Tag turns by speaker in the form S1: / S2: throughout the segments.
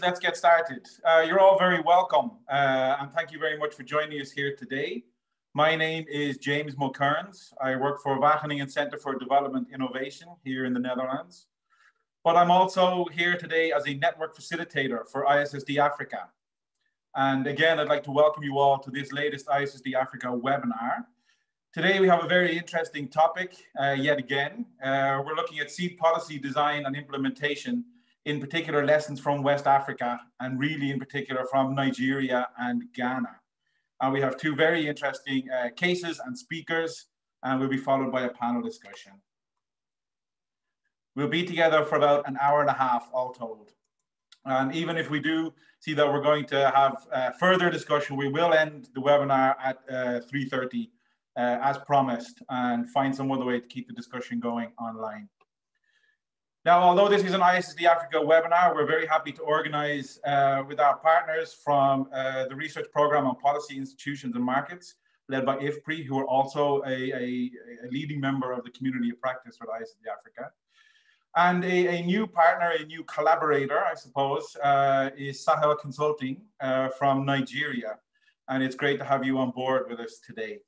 S1: Let's get started. You're all very welcome, and thank you very much for joining us here today. My name is James Mulkerns. I work for Wageningen Center for Development Innovation here in the Netherlands. But I'm also here today as a network facilitator for ISSD Africa. And again, I'd like to welcome you all to this latest ISSD Africa webinar. Today, we have a very interesting topic yet again. We're looking at seed policy design and implementation, in particular lessons from West Africa, and really in particular from Nigeria and Ghana. And we have two very interesting cases and speakers, and we'll be followed by a panel discussion. We'll be together for about an hour and a half, all told. And even if we do see that we're going to have further discussion, we will end the webinar at 3:30 as promised, and find some other way to keep the discussion going online. Now, although this is an ISSD Africa webinar, we're very happy to organize with our partners from the Research Program on Policy, Institutions and Markets, led by IFPRI, who are also a leading member of the community of practice with ISSD Africa. And a new partner, a new collaborator, I suppose, is Sahel Consulting from Nigeria. And it's great to have you on board with us today.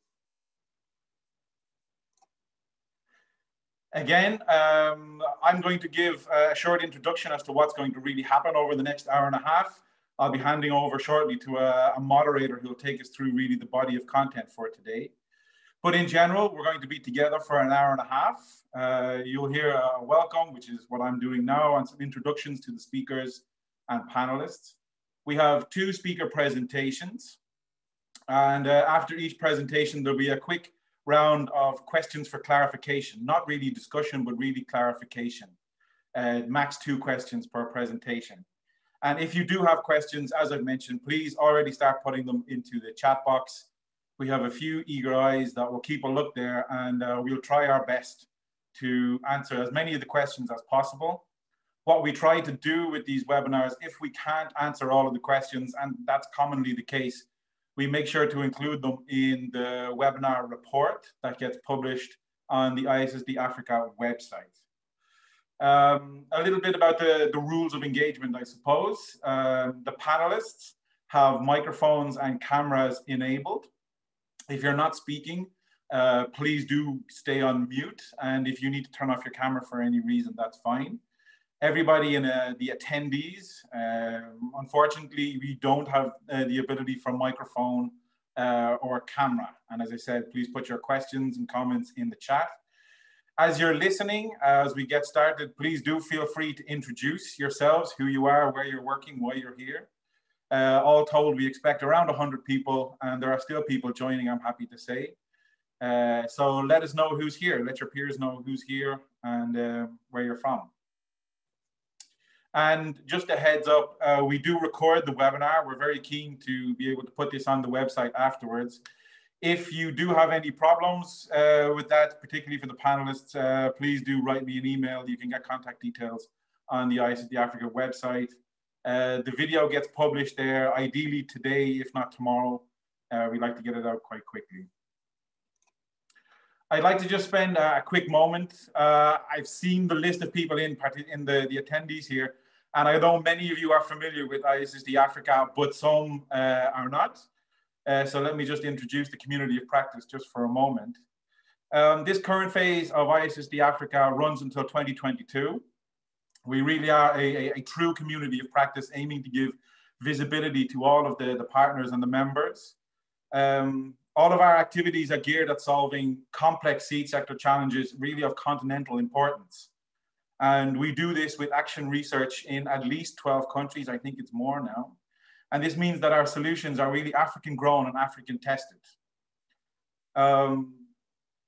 S1: Again, I'm going to give a short introduction as to what's going to really happen over the next hour and a half. I'll be handing over shortly to a moderator who will take us through really the body of content for today. But in general, we're going to be together for an hour and a half. You'll hear a welcome, which is what I'm doing now, and some introductions to the speakers and panelists. We have two speaker presentations. And after each presentation, there'll be a quick round of questions for clarification, not really discussion, but really clarification. Max 2 questions per presentation. And if you do have questions, as I've mentioned, please already start putting them into the chat box. We have a few eager eyes that will keep a look there, and we'll try our best to answer as many of the questions as possible. What we try to do with these webinars, if we can't answer all of the questions, and that's commonly the case, we make sure to include them in the webinar report that gets published on the ISSD Africa website. A little bit about the rules of engagement, I suppose. The panelists have microphones and cameras enabled. If you're not speaking, please do stay on mute. And if you need to turn off your camera for any reason, that's fine. Everybody in the attendees, unfortunately, we don't have the ability for microphone or camera. And as I said, please put your questions and comments in the chat. As you're listening, as we get started, please do feel free to introduce yourselves, who you are, where you're working, why you're here. All told, we expect around 100 people, and there are still people joining, I'm happy to say. So let us know who's here. Let your peers know who's here and where you're from. And just a heads up, we do record the webinar. We're very keen to be able to put this on the website afterwards. If you do have any problems with that, particularly for the panelists, please do write me an email. You can get contact details on the ISSD Africa website. The video gets published there, ideally today, if not tomorrow. We'd like to get it out quite quickly. I'd like to just spend a quick moment. I've seen the list of people in the attendees here, and I know many of you are familiar with ISSD Africa, but some are not. So let me just introduce the community of practice just for a moment. This current phase of ISSD Africa runs until 2022. We really are a true community of practice, aiming to give visibility to all of the partners and the members. All of our activities are geared at solving complex seed sector challenges, really of continental importance. And we do this with action research in at least 12 countries. I think it's more now. And this means that our solutions are really African grown and African tested.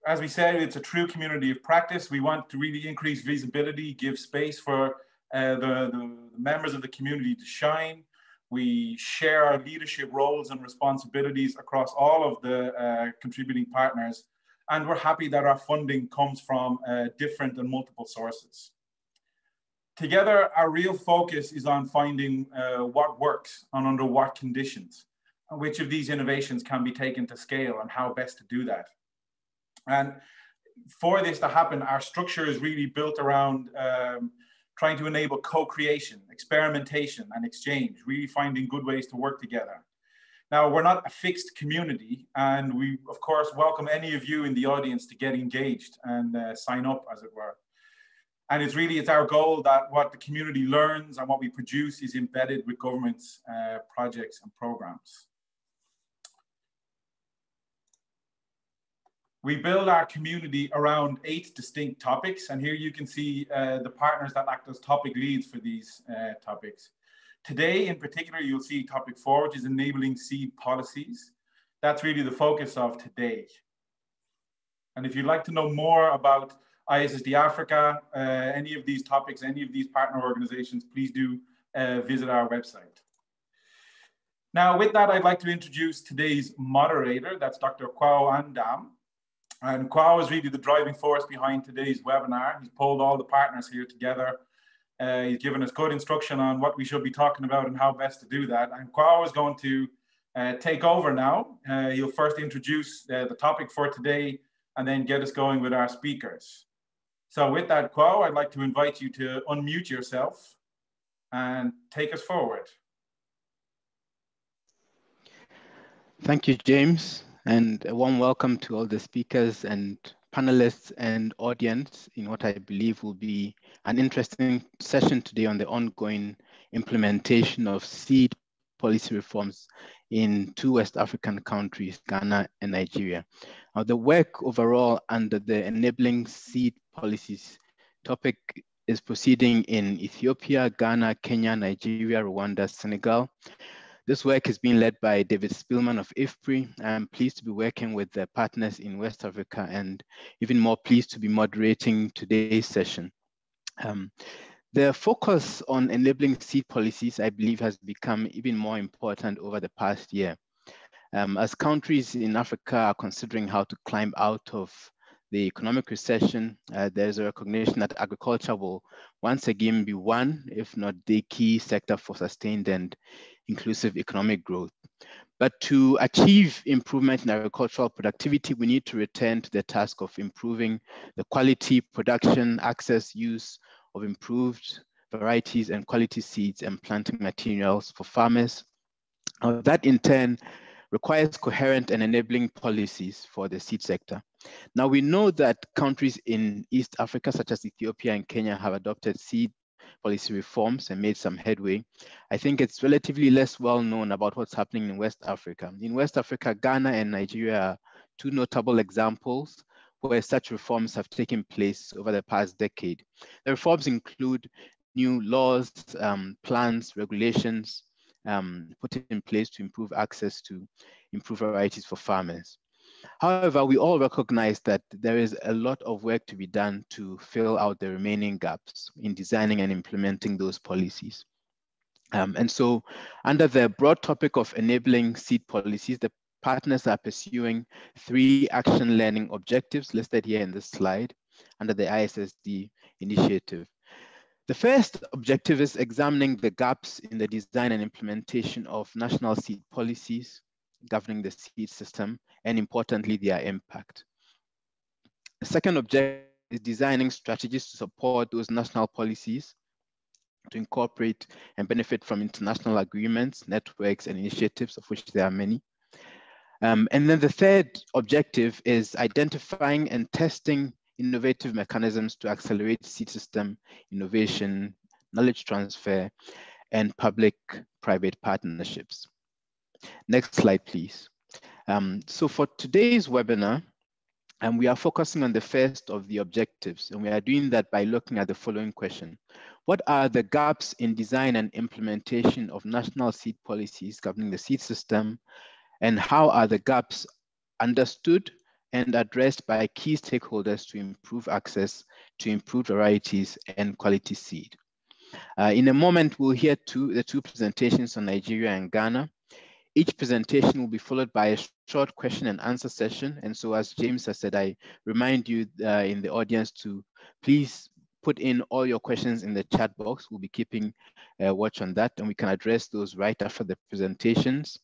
S1: As we said, it's a true community of practice. We want to really increase visibility, give space for the members of the community to shine. We share our leadership roles and responsibilities across all of the contributing partners. And we're happy that our funding comes from different and multiple sources. Together, our real focus is on finding what works and under what conditions, and which of these innovations can be taken to scale and how best to do that. And for this to happen, our structure is really built around trying to enable co-creation, experimentation, and exchange, really finding good ways to work together. Now, we're not a fixed community, and we, of course, welcome any of you in the audience to get engaged and sign up, as it were. And it's our goal that what the community learns and what we produce is embedded with government's projects and programs. We build our community around 8 distinct topics, and here you can see the partners that act as topic leads for these topics. Today, in particular, you'll see topic 4, which is enabling seed policies. That's really the focus of today. And if you'd like to know more about ISSD Africa, any of these topics, any of these partner organizations, please do visit our website. Now, with that, I'd like to introduce today's moderator. That's Dr. Kwao Andam. And Kwao is really the driving force behind today's webinar. He's pulled all the partners here together. He's given us good instruction on what we should be talking about and how best to do that. And Kwao is going to take over now. He'll first introduce the topic for today and then get us going with our speakers. So with that, Kwao, I'd like to invite you to unmute yourself and take us forward.
S2: Thank you, James. And a warm welcome to all the speakers and panelists and audience in what I believe will be an interesting session today on the ongoing implementation of seed policy reforms in 2 West African countries, Ghana and Nigeria. Now, the work overall under the enabling seed policies topic is proceeding in Ethiopia, Ghana, Kenya, Nigeria, Rwanda, Senegal. This work is being led by David Spillman of IFPRI. I'm pleased to be working with the partners in West Africa and even more pleased to be moderating today's session. The focus on enabling seed policies, I believe, has become even more important over the past year. As countries in Africa are considering how to climb out of the economic recession, there's a recognition that agriculture will once again be one, if not the key sector for sustained and inclusive economic growth. But to achieve improvement in agricultural productivity, we need to return to the task of improving the quality, production, access, use of improved varieties and quality seeds and planting materials for farmers. That in turn requires coherent and enabling policies for the seed sector. Now, we know that countries in East Africa, such as Ethiopia and Kenya, have adopted seed policy reforms and made some headway. I think it's relatively less well known about what's happening in West Africa. In West Africa, Ghana and Nigeria are 2 notable examples where such reforms have taken place over the past decade. The reforms include new laws, plans, regulations put in place to improve access to improved varieties for farmers. However, we all recognize that there is a lot of work to be done to fill out the remaining gaps in designing and implementing those policies. And so under the broad topic of enabling seed policies, the partners are pursuing 3 action learning objectives listed here in this slide under the ISSD initiative. The first objective is examining the gaps in the design and implementation of national seed policies governing the seed system, and importantly, their impact. The second objective is designing strategies to support those national policies to incorporate and benefit from international agreements, networks, and initiatives, of which there are many. And then the third objective is identifying and testing innovative mechanisms to accelerate seed system innovation, knowledge transfer, and public-private partnerships. Next slide, please. So for today's webinar, we are focusing on the first of the objectives, and we are doing that by looking at the following question. What are the gaps in design and implementation of national seed policies governing the seed system, and how are the gaps understood and addressed by key stakeholders to improve access to improved varieties and quality seed? In a moment, we'll hear the two presentations on Nigeria and Ghana. Each presentation will be followed by a short question and answer session. And so as James has said, I remind you in the audience to please put in all your questions in the chat box. We'll be keeping watch on that, and we can address those right after the presentations.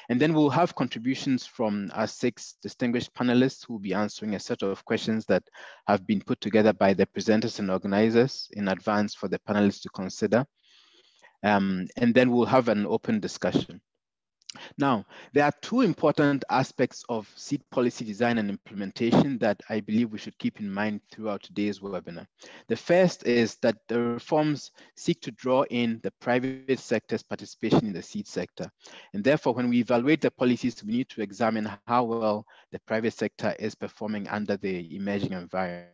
S2: And then we'll have contributions from our 6 distinguished panelists who will be answering a set of questions that have been put together by the presenters and organizers in advance for the panelists to consider. And then we'll have an open discussion. Now, there are 2 important aspects of seed policy design and implementation that I believe we should keep in mind throughout today's webinar. The first is that the reforms seek to draw in the private sector's participation in the seed sector. And therefore, when we evaluate the policies, we need to examine how well the private sector is performing under the emerging environment.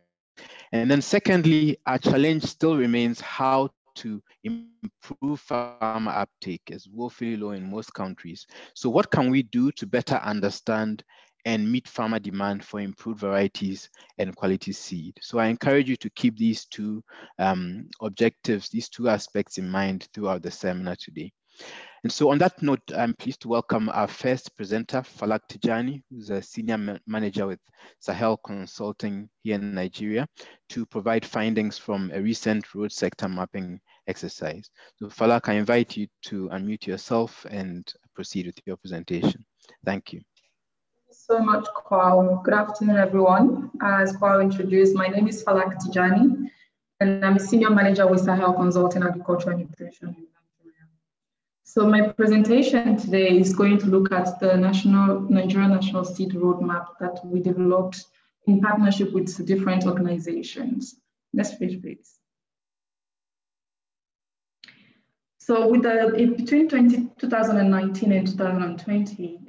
S2: And then secondly, our challenge still remains how to improve farmer uptake is woefully low in most countries. So what can we do to better understand and meet farmer demand for improved varieties and quality seed? So I encourage you to keep these 2 objectives, these 2 aspects in mind throughout the seminar today. And so on that note, I'm pleased to welcome our first presenter, Falak Tijani, who's a senior manager with Sahel Consulting here in Nigeria, to provide findings from a recent road sector mapping exercise. So Falak, I invite you to unmute yourself and proceed with your presentation. Thank you.
S3: So much, Kwao. Good afternoon, everyone. As Kwao introduced, my name is Falak Tijani, and I'm a senior manager with Sahel Consulting Agriculture and Importation in Nigeria. So my presentation today is going to look at the Nigerian National Seed Roadmap that we developed in partnership with different organizations. Next page, please. So with between 2019 and 2020,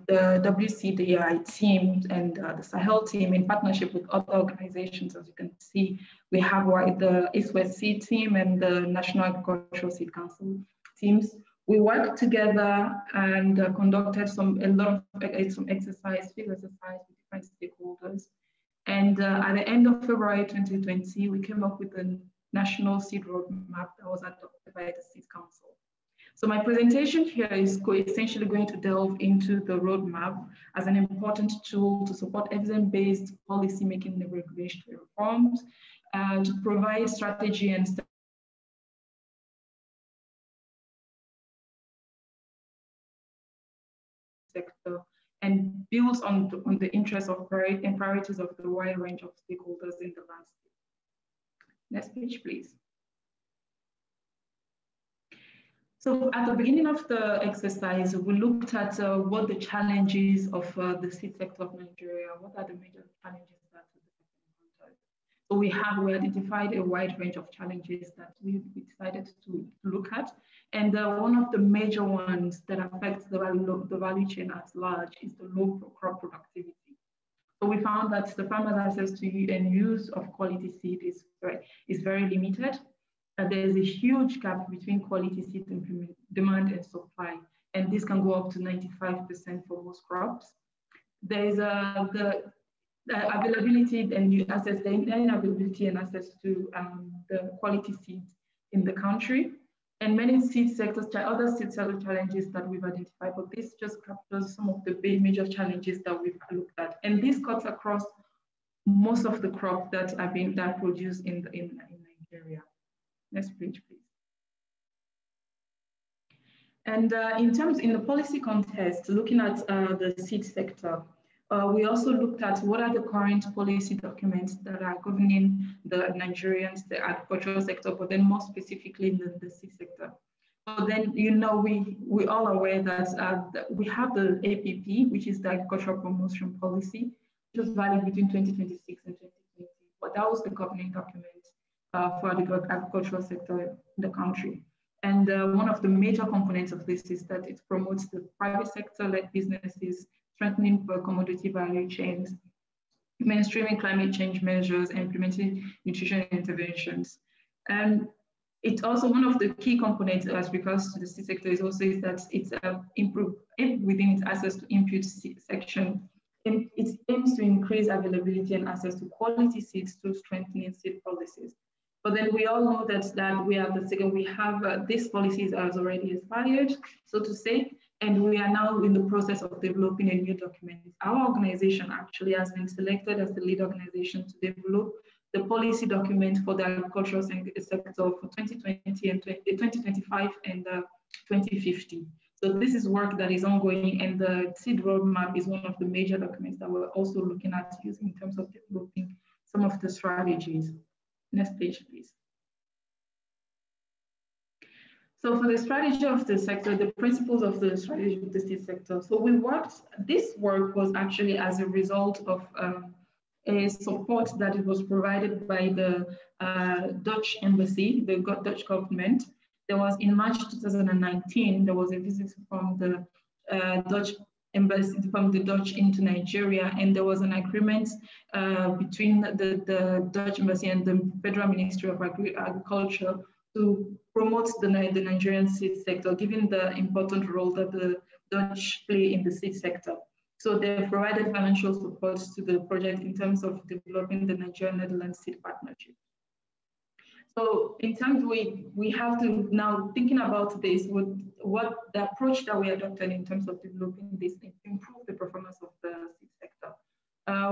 S3: the WCDI team and the Sahel team, in partnership with other organizations, as you can see, we have the East-West Seed team and the National Agricultural Seed Council teams. We worked together and conducted some exercise, field exercise with different stakeholders. And at the end of February 2020, we came up with a National Seed Roadmap that was adopted by the Seed Council. So my presentation here is essentially going to delve into the roadmap as an important tool to support evidence-based policy making and regulatory reforms, to provide strategy and sector, and builds on the interests of and priorities of the wide range of stakeholders in the landscape. Next page, please. So at the beginning of the exercise, we looked at what the challenges of the seed sector of Nigeria, what are the major challenges that we encountered. So we identified a wide range of challenges that we decided to look at. And one of the major ones that affects the value chain at large is the low crop productivity. So we found that the farmers' access to and use of quality seed is very limited. There's a huge gap between quality seed demand and supply, and this can go up to 95% for most crops. There's the availability and access, the inavailability and access to the quality seeds in the country, and many seed sectors, other seed sector challenges that we've identified, but this just captures some of the big major challenges that we've looked at. And this cuts across most of the crops that are being produced in Nigeria. Next page, please. And in the policy context, looking at the seed sector, we also looked at what are the current policy documents that are governing the Nigerian agricultural sector, but then more specifically in the seed sector. So then, we all aware that we have the APP, which is the Agricultural Promotion Policy, which was valid between 2026 and 2020. But that was the governing document for the agricultural sector in the country. And one of the major components of this is that it promotes the private sector-led businesses, strengthening commodity value chains, mainstreaming climate change measures, and implementing nutrition interventions. And it's also one of the key components as regards to the seed sector is that it's improved within its access to input section. It aims to increase availability and access to quality seeds through strengthening seed policies. But then we all know that we are we have this policies has already expired, so to say, and we are now in the process of developing a new document. Our organization actually has been selected as the lead organization to develop the policy document for the agricultural sector for 2020 and 2025 and 2050. So this is work that is ongoing, and the seed roadmap is one of the major documents that we're also looking at using in terms of developing some of the strategies. Next page, please. So for the strategy of the sector, the principles of the strategy of the seed sector. So this work was actually as a result of a support that it was provided by the Dutch embassy, the Dutch government. There was in March 2019, there was a visit from the Dutch embassy, from the Dutch into Nigeria, and there was an agreement between the Dutch embassy and the Federal Ministry of Agriculture to promote the Nigerian seed sector, given the important role that the Dutch play in the seed sector. So they provided financial support to the project in terms of developing the Nigerian-Netherlands seed partnership. So in terms we have to now thinking about this, what the approach that we adopted in terms of developing this to improve the performance of the seed sector.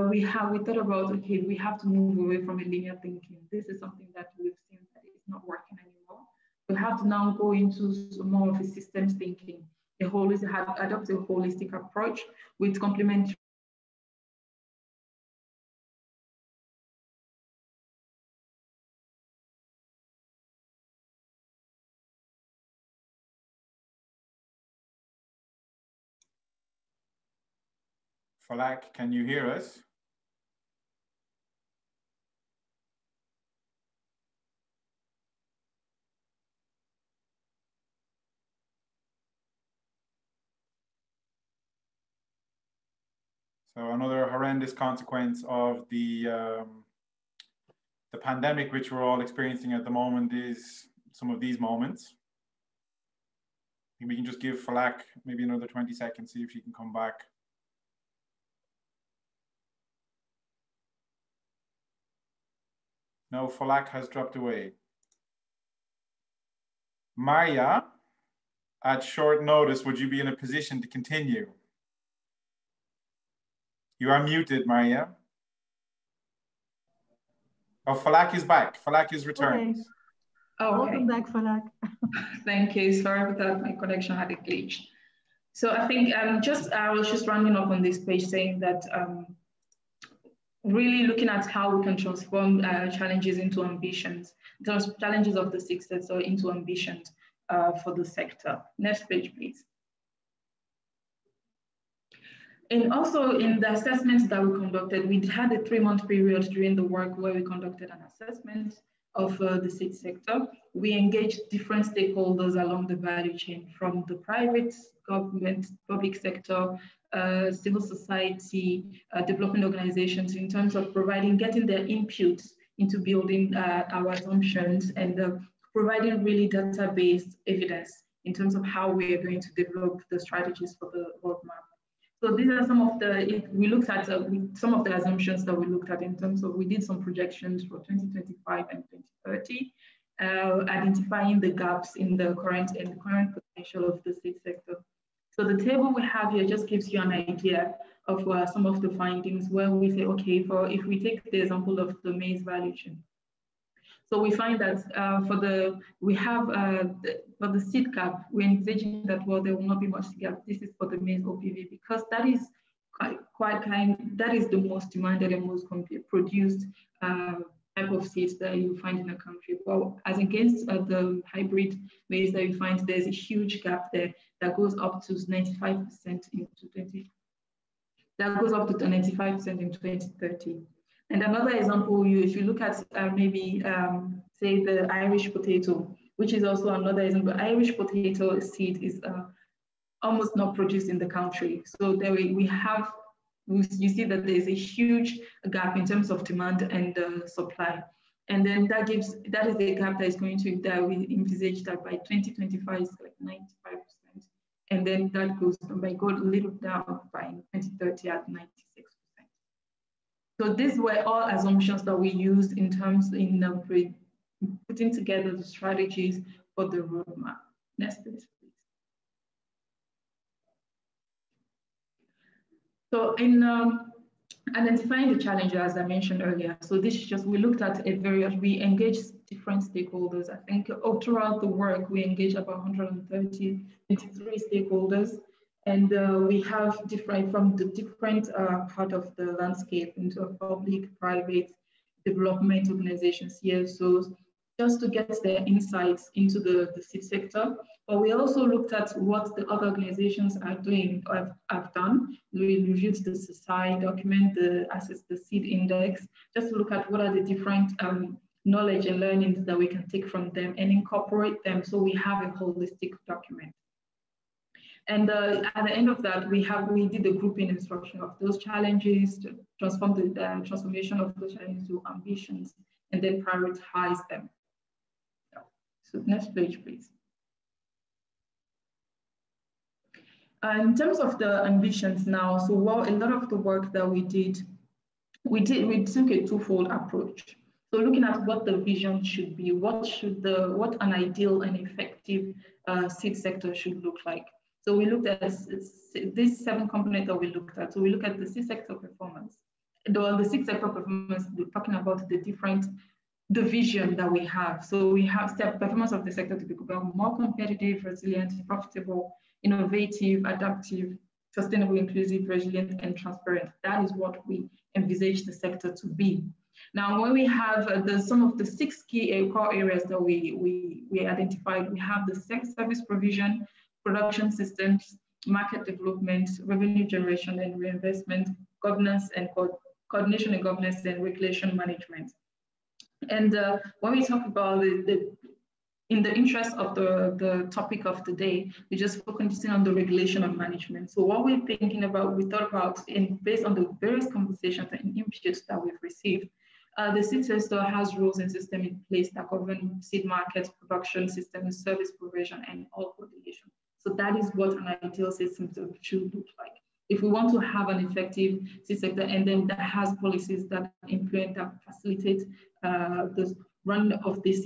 S3: We thought about, okay, we have to move away from a linear thinking. This is something that we've seen that is not working anymore. We have to now go into more of a systems thinking, adopt a holistic approach with complementary.
S1: Falak, can you hear us? So another horrendous consequence of the pandemic, which we're all experiencing at the moment, is some of these moments. I think we can just give Falak maybe another 20 seconds, see if she can come back. No, Falak has dropped away. Maria, at short notice, would you be in a position to continue? You are muted, Maria. Oh, Falak is back. Falak is returned.
S4: Okay.
S3: Oh, okay.
S4: Welcome back, Falak.
S3: Thank you. Sorry for that. My connection had a glitch. So I think I was just rounding up on this page saying that really looking at how we can transform challenges into ambitions, challenges of the seed sector into ambitions for the sector. Next page, please. And also in the assessments that we conducted, we had a 3-month period during the work where we conducted an assessment of the seed sector. We engaged different stakeholders along the value chain, from the private, government, public sector, civil society, development organizations, in terms of getting their input into building our assumptions and providing really data-based evidence in terms of how we are going to develop the strategies for the roadmap. So these are some of we looked at some of the assumptions that we looked at in terms of, we did some projections for 2025 and 2030, identifying the gaps in the current potential of the seed sector. So the table we have here just gives you an idea of some of the findings, where we say, okay, if we take the example of the maize value chain. So we find that for the seed gap, we're envisaging that, well, there will not be much gap. This is for the maize OPV, because that is that is the most demanded and most produced type of seeds that you find in a country. Well, as against the hybrid maize that you find, there's a huge gap there that goes up to 95% That goes up to 95% in 2030. And another example, if you look at say the Irish potato, which is also another example. Irish potato seed is almost not produced in the country. So there you see that there's a huge gap in terms of demand and supply. And then that is the gap that is going to, that we envisage that by 2025 is like 95%. And then that goes a little down by 2030 at 96%. So these were all assumptions that we used in putting together the strategies for the roadmap. Next, please. So Identifying the challenges, as I mentioned earlier. So this is just, we looked at we engaged different stakeholders. I think throughout the work, we engaged about 123 stakeholders. And we have different, from the different part of the landscape into a public, private, development organizations, CSOs, just to get their insights into the seed sector. But we also looked at what the other organizations are doing or have done. We reviewed the society document, the seed index, just to look at what are the different knowledge and learnings that we can take from them and incorporate them so we have a holistic document. And at the end of that, we did the grouping and structure of those challenges to transform the transformation of those challenges to ambitions and then prioritize them. So next page, please. In terms of the ambitions now, so while a lot of the work that we took a twofold approach. So looking at what the vision should be, what an ideal and effective seed sector should look like. So we looked at these 7 components that we looked at. So we look at the seed sector performance. The seed sector performance, we're talking about the vision that we have. So we have performance of the sector to become more competitive, resilient, profitable, innovative, adaptive, sustainable, inclusive, resilient, and transparent. That is what we envisage the sector to be. Now, when we have some of the 6 key core areas that we identified, we have the service provision, production systems, market development, revenue generation and reinvestment, governance and coordination and governance and regulation management. And when we talk about in the interest of the topic of the day, we just focusing on the regulation and management. So what we're thinking about, we thought about, based on the various conversations and inputs that we've received, the seed sector has rules and systems in place that govern seed markets, production systems, service provision, and all coordination. So that is what an ideal system should look like. If we want to have an effective seed sector and then that has policies that implement, that facilitate the run of this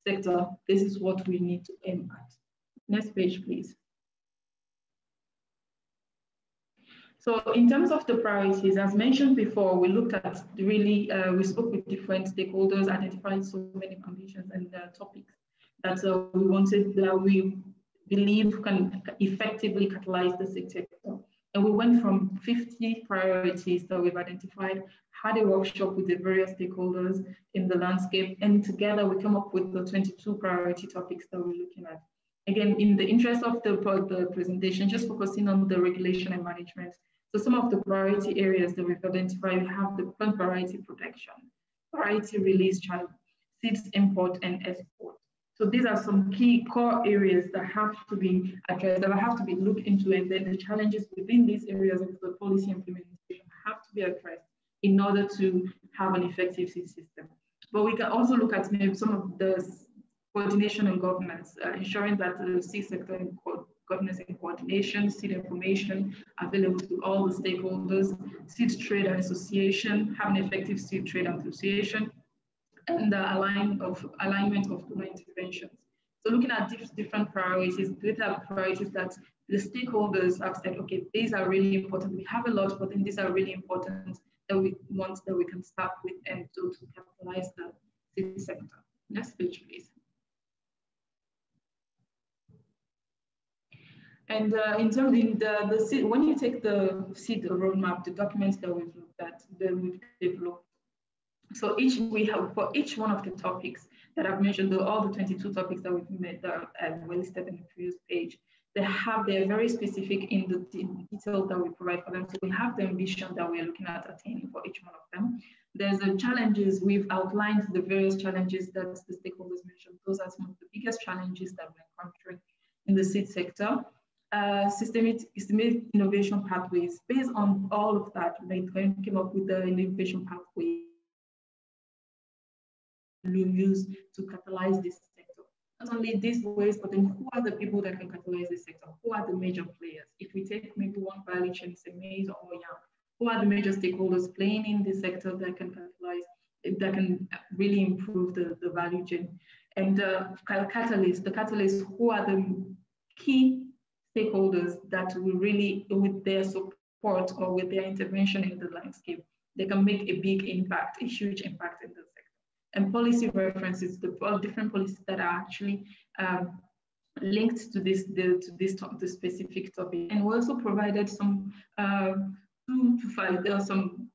S3: sector, this is what we need to aim at. Next page, please. So in terms of the priorities, as mentioned before, we looked at we spoke with different stakeholders, identified so many ambitions and topics that we believe can effectively catalyze the seed sector. And we went from 50 priorities that we've identified, had a workshop with the various stakeholders in the landscape, and together we come up with the 22 priority topics that we're looking at. Again, in the interest of the presentation, just focusing on the regulation and management. So some of the priority areas that we've identified, we have the plant variety protection, variety release challenge, seeds import and export. So these are some key core areas that have to be addressed, that have to be looked into, and then the challenges within these areas of the policy implementation have to be addressed in order to have an effective seed system. But we can also look at maybe some of the coordination and governance, ensuring that the seed sector governance and coordination, seed information available to all the stakeholders, seed trade and association, have an effective seed trade and association, and the alignment of donor interventions. So looking at different priorities, these are priorities that the stakeholders have said, okay, these are really important. We have a lot, but then these are really important that we want that we can start with and to capitalize the seed sector. Next page, please. And in terms of the seed, when you take the seed roadmap, the documents that we've looked at, that we've developed. So we have for each one of the topics that I've mentioned, all the 22 topics that we've made that were listed in the previous page, they're very specific in the detail that we provide for them. So we have the ambition that we're looking at attaining for each one of them. There's the challenges, we've outlined the various challenges that the stakeholders mentioned. Those are some of the biggest challenges that we're encountering in the seed sector. Systemic innovation pathways. Based on all of that, we came up with the innovation pathway we use to catalyze this sector. Not only these ways, but then who are the people that can catalyze this sector? Who are the major players? If we take maybe one value chain, say maize or yam, who are the major stakeholders playing in this sector that can catalyze, that can really improve the value chain? And the catalysts, who are the key stakeholders that will really, with their support, support or with their intervention in the landscape, they can make a big impact, a huge impact in the sector. And policy references, the different policies that are actually linked to this specific topic. And we also provided some 2 to 5, there are some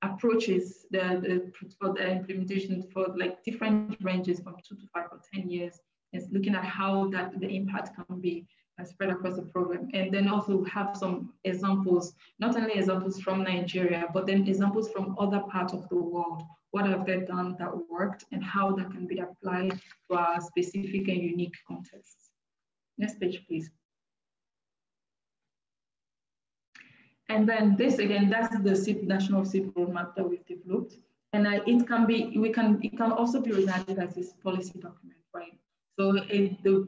S3: approaches for the implementation for like different ranges from 2 to 5 or 10 years. It's looking at how the impact can be spread across the program. And then also have some examples, not only examples from Nigeria, but then examples from other parts of the world. What have they done that worked and how that can be applied to our specific and unique contexts. Next page, please. And then this again, that's the national seed roadmap that we've developed. And it can also be regarded as this policy document, right? So the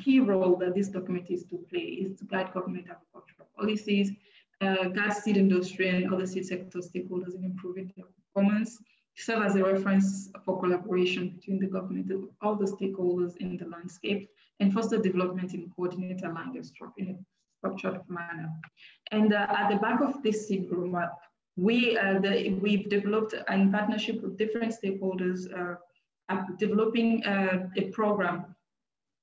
S3: key role that this document is to play is to guide government agricultural policies, guide seed industry and other seed sector stakeholders in improving their performance, serve as a reference for collaboration between the government and all the stakeholders in the landscape, and foster development in coordinated aligned and structured manner. And at the back of this seed roadmap, we've developed in partnership with different stakeholders, developing a program.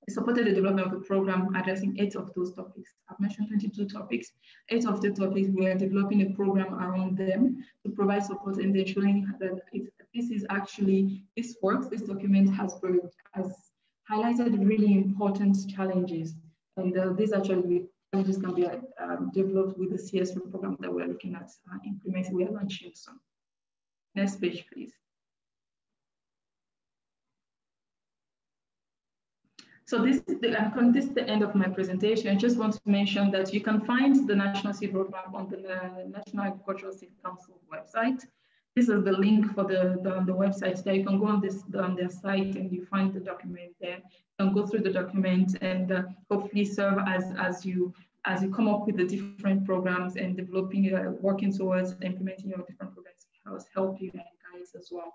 S3: We supported the development of a program addressing 8 of those topics. I've mentioned 22 topics. 8 of the topics, we are developing a program around them to provide support and ensuring that this works. This document has highlighted really important challenges. And these actually challenges can be developed with the CSR program that we're looking at implementing. We are launching soon. Next page, please. So this is the end of my presentation. I just want to mention that you can find the National Seed Roadmap on the National Agricultural Seed Council website. This is the link for the website there. You can go on their site and you find the document there. You can go through the document and hopefully serve as you come up with the different programs and developing, working towards implementing your different programs, help you guys as well.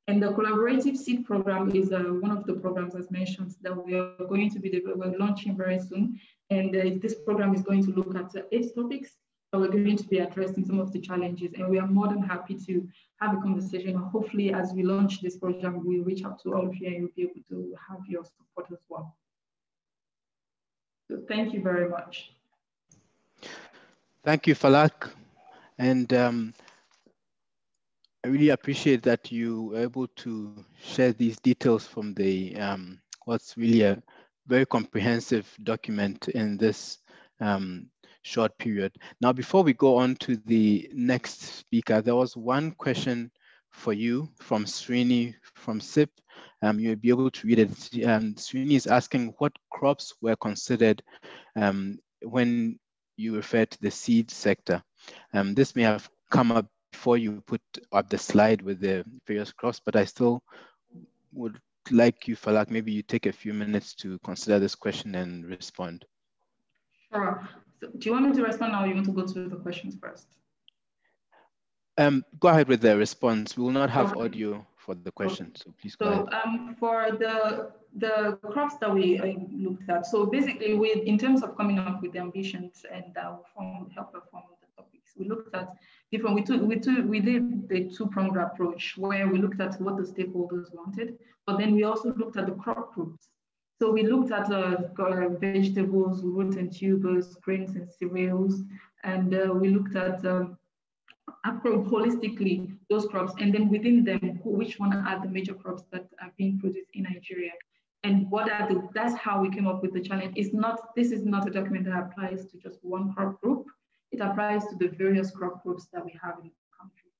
S3: And the collaborative seed program is one of the programs, as mentioned, that we're launching very soon. And this program is going to look at 8 topics. So we're going to be addressing some of the challenges, and we are more than happy to have a conversation. Hopefully, as we launch this program, we'll reach out to all of you and you'll be able to have your support as well. So thank you very much.
S2: Thank you, Falak. And I really appreciate that you were able to share these details from the what's really a very comprehensive document in this short period. Now, before we go on to the next speaker, there was one question for you from Srini from SIP. You'll be able to read it. Srini is asking what crops were considered when you refer to the seed sector. This may have come up before you put up the slide with the various crops, but I still would like you, Falak, maybe you take a few minutes to consider this question and respond.
S3: Sure. So do you want me to respond now or you want to go to the questions first?
S2: Go ahead with the response. We will not have audio for the question, so please go ahead.
S3: For the crops that we looked at, so basically in terms of coming up with the ambitions and help perform the topics, we looked at different, we did the 2-pronged approach where we looked at what the stakeholders wanted, but then we also looked at the crop groups. So we looked at vegetables, roots and tubers, grains and cereals, and we looked at holistically those crops, and then within them, which one are the major crops that are being produced in Nigeria, and that's how we came up with the challenge. This is not a document that applies to just one crop group. It applies to the various crop groups that we have in the country.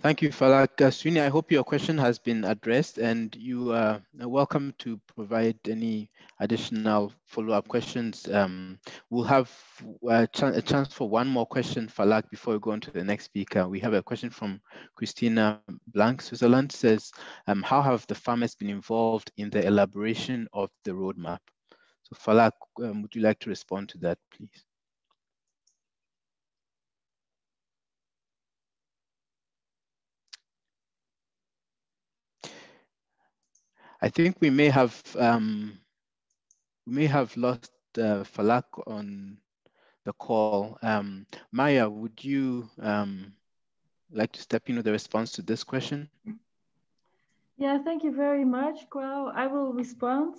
S2: Thank you, Falak. Srini, I hope your question has been addressed, and you are welcome to provide any additional follow-up questions. We'll have a chance for one more question, Falak, before we go on to the next speaker. We have a question from Christina Blank, Switzerland, says, how have the farmers been involved in the elaboration of the roadmap? So Falak, would you like to respond to that, please? I think we may have lost Falak on the call. Maya, would you like to step in with a response to this question?
S4: Yeah, thank you very much, Kwao. I will respond.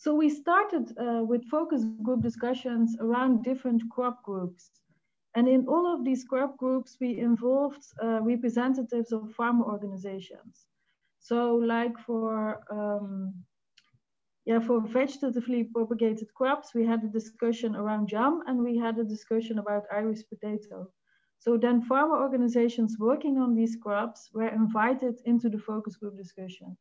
S4: So we started with focus group discussions around different crop groups. And in all of these crop groups, we involved representatives of farmer organizations. So like for vegetatively propagated crops, we had a discussion around jam, and we had a discussion about Irish potato. So then farmer organizations working on these crops were invited into the focus group discussion.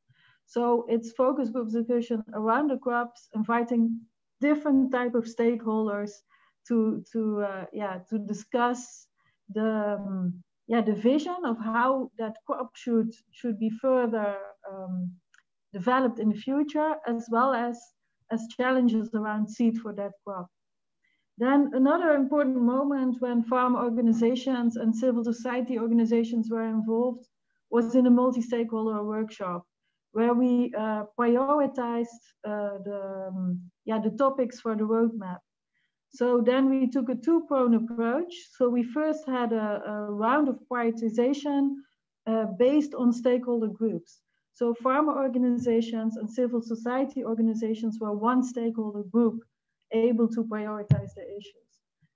S4: So it's focus group discussion around the crops, inviting different type of stakeholders to discuss the vision of how that crop should be further developed in the future, as well as challenges around seed for that crop. Then another important moment when farm organizations and civil society organizations were involved was in a multi-stakeholder workshop, where we prioritized the topics for the roadmap. So then we took a two-pronged approach. So we first had a round of prioritization based on stakeholder groups. So farmer organizations and civil society organizations were one stakeholder group able to prioritize the issues.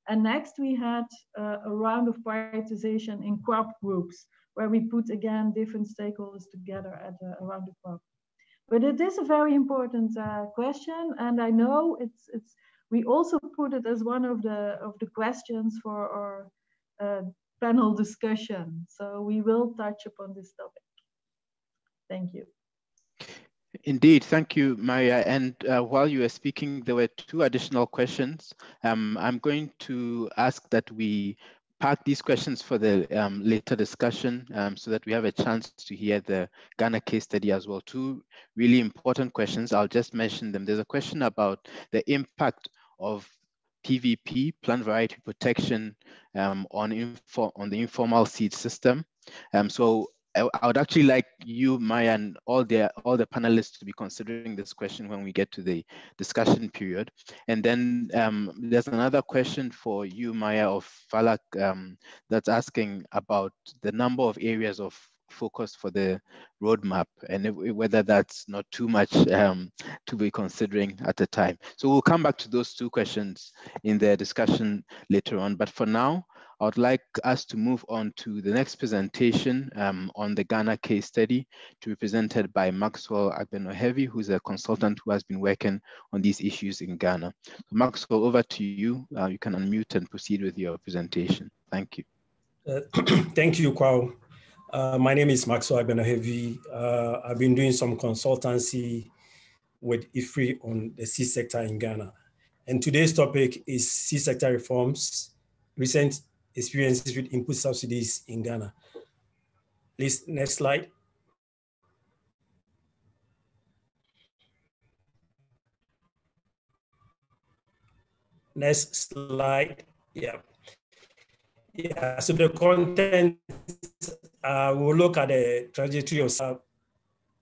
S4: And next we had a round of prioritization in crop groups, where we put again different stakeholders together around the crop. But it is a very important question, and I know we also put it as one of the questions for our panel discussion. So we will touch upon this topic. Thank you.
S2: Indeed, thank you, Maria. And while you were speaking, there were two additional questions. I'm going to ask that we park these questions for the later discussion so that we have a chance to hear the Ghana case study as well. Two really important questions. I'll just mention them. There's a question about the impact of PVP, plant variety protection, on the informal seed system. So I would actually like you, Maya, and all the panelists to be considering this question when we get to the discussion period. And then there's another question for you, Maya, of Falak, that's asking about the number of areas of focus for the roadmap and whether that's not too much to be considering at the time. So we'll come back to those two questions in the discussion later on. But for now, I would like us to move on to the next presentation on the Ghana case study, to be presented by Maxwell Agbenohevi, who's a consultant who has been working on these issues in Ghana. So Maxwell, over to you. You can unmute and proceed with your presentation. Thank you.
S5: Thank you, Kwao. My name is Maxwell Agbenohevi. I've been doing some consultancy with IFRI on the seed sector in Ghana. And today's topic is seed sector reforms, recent experiences with input subsidies in Ghana. Please, next slide. Next slide. Yeah. So the content, we'll look at the trajectory of,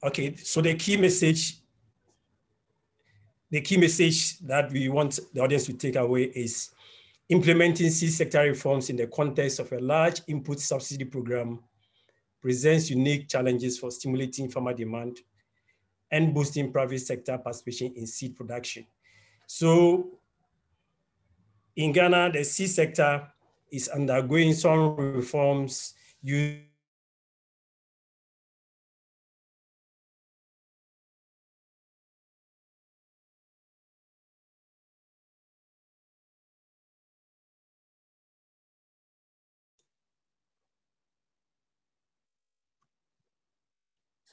S5: okay, so the key message that we want the audience to take away is implementing seed sector reforms in the context of a large input subsidy program presents unique challenges for stimulating farmer demand and boosting private sector participation in seed production. So in Ghana, the seed sector is undergoing some reforms using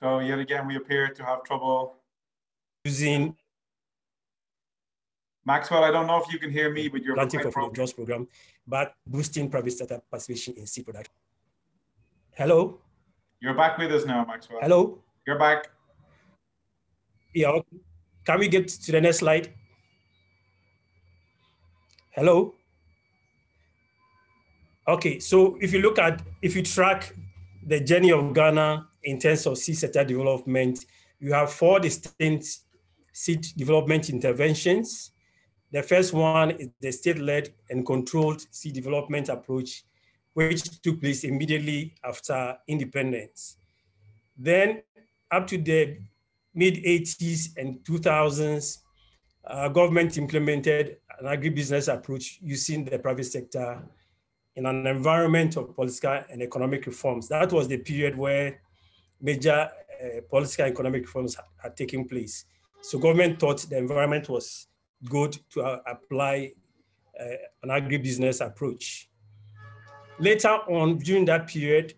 S1: So yet again, we appear to have trouble. Maxwell, I don't know if you can hear me, but you're
S5: planting for the JOS program, but boosting private sector participation in seed production. Hello?
S1: You're back with us now, Maxwell.
S5: Hello?
S1: You're back.
S5: Yeah, okay. Can we get to the next slide? Hello? Okay, so if you track the journey of Ghana in terms of seed sector development, you have 4 distinct seed development interventions. The first one is the state-led and controlled seed development approach, which took place immediately after independence. Then up to the mid-80s and 2000s, government implemented an agribusiness approach using the private sector in an environment of political and economic reforms. That was the period where major political and economic reforms had taken place. So government thought the environment was good to apply an agribusiness approach. Later on, during that period,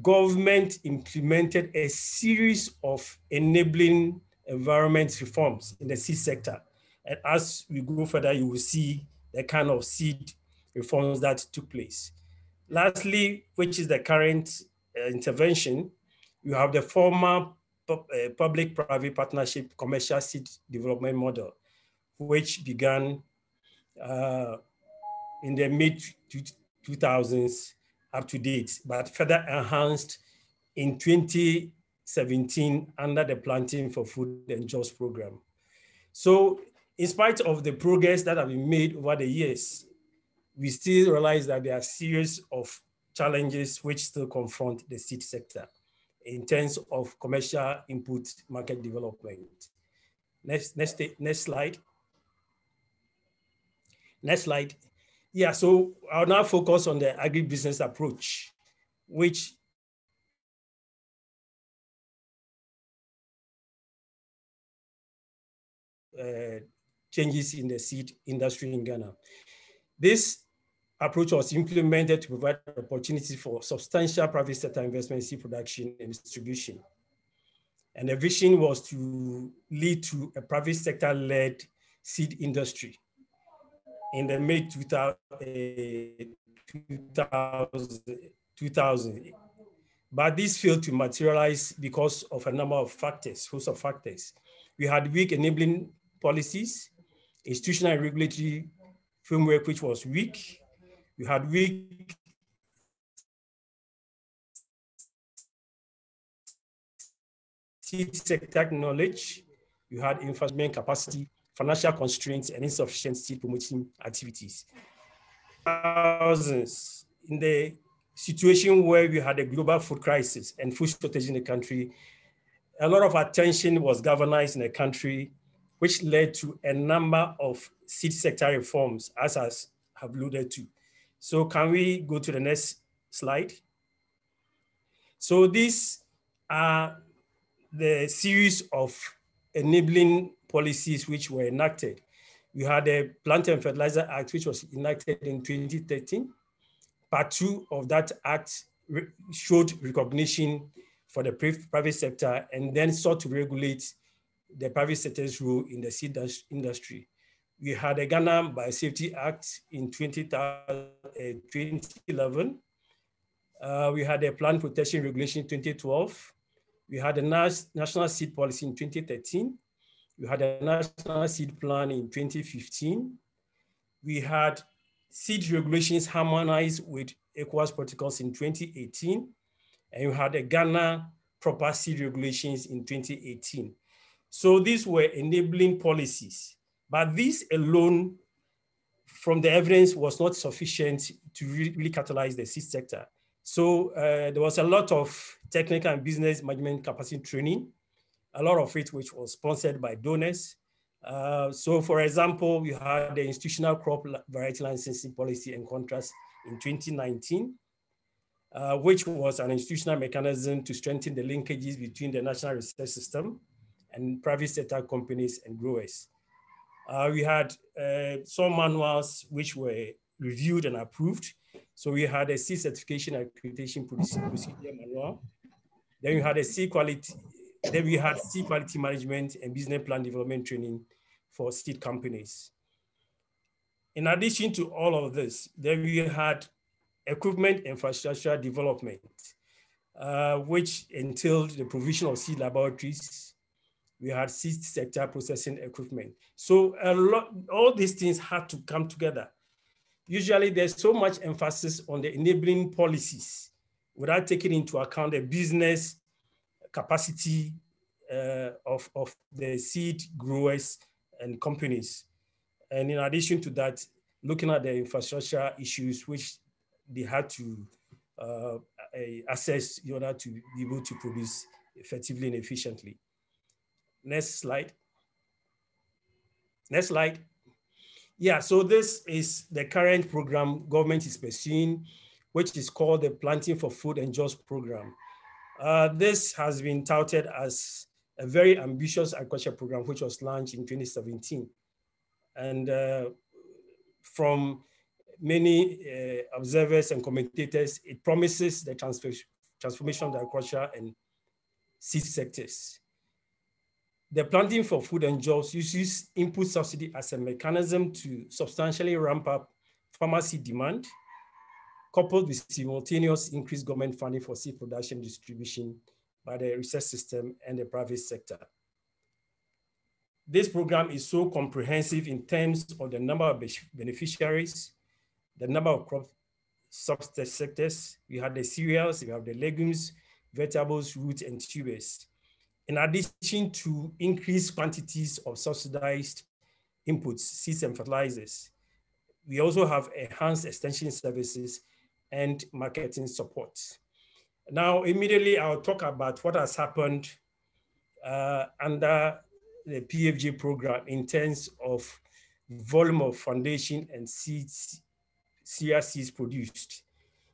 S5: government implemented a series of enabling environment reforms in the seed sector. And as we go further, you will see the kind of seed reforms that took place. Lastly, which is the current intervention, you have the former public-private partnership commercial seed development model, which began in the mid-2000s up to date, but further enhanced in 2017 under the Planting for Food and Jobs program. So in spite of the progress that have been made over the years, we still realize that there are a series of challenges which still confront the seed sector in terms of commercial input market development. Next slide. Next slide. Yeah, so I'll now focus on the agribusiness approach, which changes in the seed industry in Ghana. This approach was implemented to provide opportunities for substantial private sector investment in seed production and distribution. And the vision was to lead to a private sector-led seed industry in the mid-2000s. But this failed to materialize because of a number of factors, host of factors. We had weak enabling policies, institutional and regulatory framework which was weak. We had weak seed sector knowledge. You had infrastructure capacity, financial constraints, and insufficient seed promoting activities. Thousands in the situation where we had a global food crisis and food shortage in the country, a lot of attention was galvanized in the country, which led to a number of seed sector reforms, as I have alluded to. So can we go to the next slide? So these are the series of enabling policies which were enacted. We had the Plant and Fertilizer Act, which was enacted in 2013. Part 2 of that act showed recognition for the private sector and then sought to regulate the private sector's role in the seed industry. We had a Ghana Biosafety Act in 2011. We had a Plant Protection Regulation in 2012. We had a National Seed Policy in 2013. We had a National Seed Plan in 2015. We had seed regulations harmonized with ECOWAS protocols in 2018. And we had a Ghana proper seed regulations in 2018. So these were enabling policies, but this alone from the evidence was not sufficient to really catalyze the seed sector. So there was a lot of technical and business management capacity training, a lot of it which was sponsored by donors. So for example, we had the institutional crop variety licensing policy and contracts in 2019, which was an institutional mechanism to strengthen the linkages between the national research system and private sector companies and growers. We had some manuals which were reviewed and approved. So we had a seed certification and accreditation procedure manual. Then we had a seed quality. Then we had seed quality management and business plan development training for seed companies. In addition to all of this, then we had equipment infrastructure development, which entailed the provision of seed laboratories. We had seed sector processing equipment. So all these things had to come together. Usually there's so much emphasis on the enabling policies without taking into account the business capacity of the seed growers and companies. And in addition to that, looking at the infrastructure issues which they had to assess in order to be able to produce effectively and efficiently. Next slide. Next slide. Yeah, so this is the current program government is pursuing, which is called the Planting for Food and Jobs program. This has been touted as a very ambitious agriculture program, which was launched in 2017. And from many observers and commentators, it promises the transformation of the agriculture and seed sectors. The Planting for Food and Jobs uses input subsidy as a mechanism to substantially ramp up farmer seed demand, coupled with simultaneous increased government funding for seed production distribution by the research system and the private sector. This program is so comprehensive in terms of the number of beneficiaries, the number of crop subsectors. We have the cereals, we have the legumes, vegetables, roots, and tubers. In addition to increased quantities of subsidized inputs, seeds and fertilizers, we also have enhanced extension services and marketing support. Now, immediately I'll talk about what has happened under the PFJ program in terms of volume of foundation and seeds, cereal seeds produced.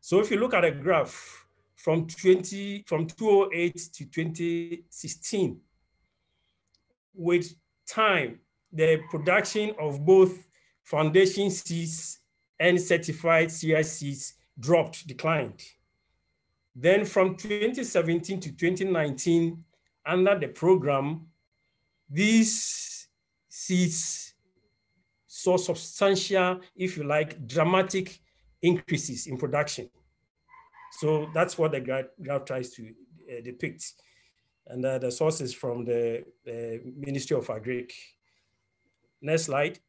S5: So if you look at a graph from 2008 to 2016, with time, the production of both foundation seeds and certified cereal seeds declined. Then from 2017 to 2019, under the program, these seeds saw substantial, if you like, dramatic increases in production. So that's what the graph tries to depict. And the source is from the Ministry of Agric. Next slide.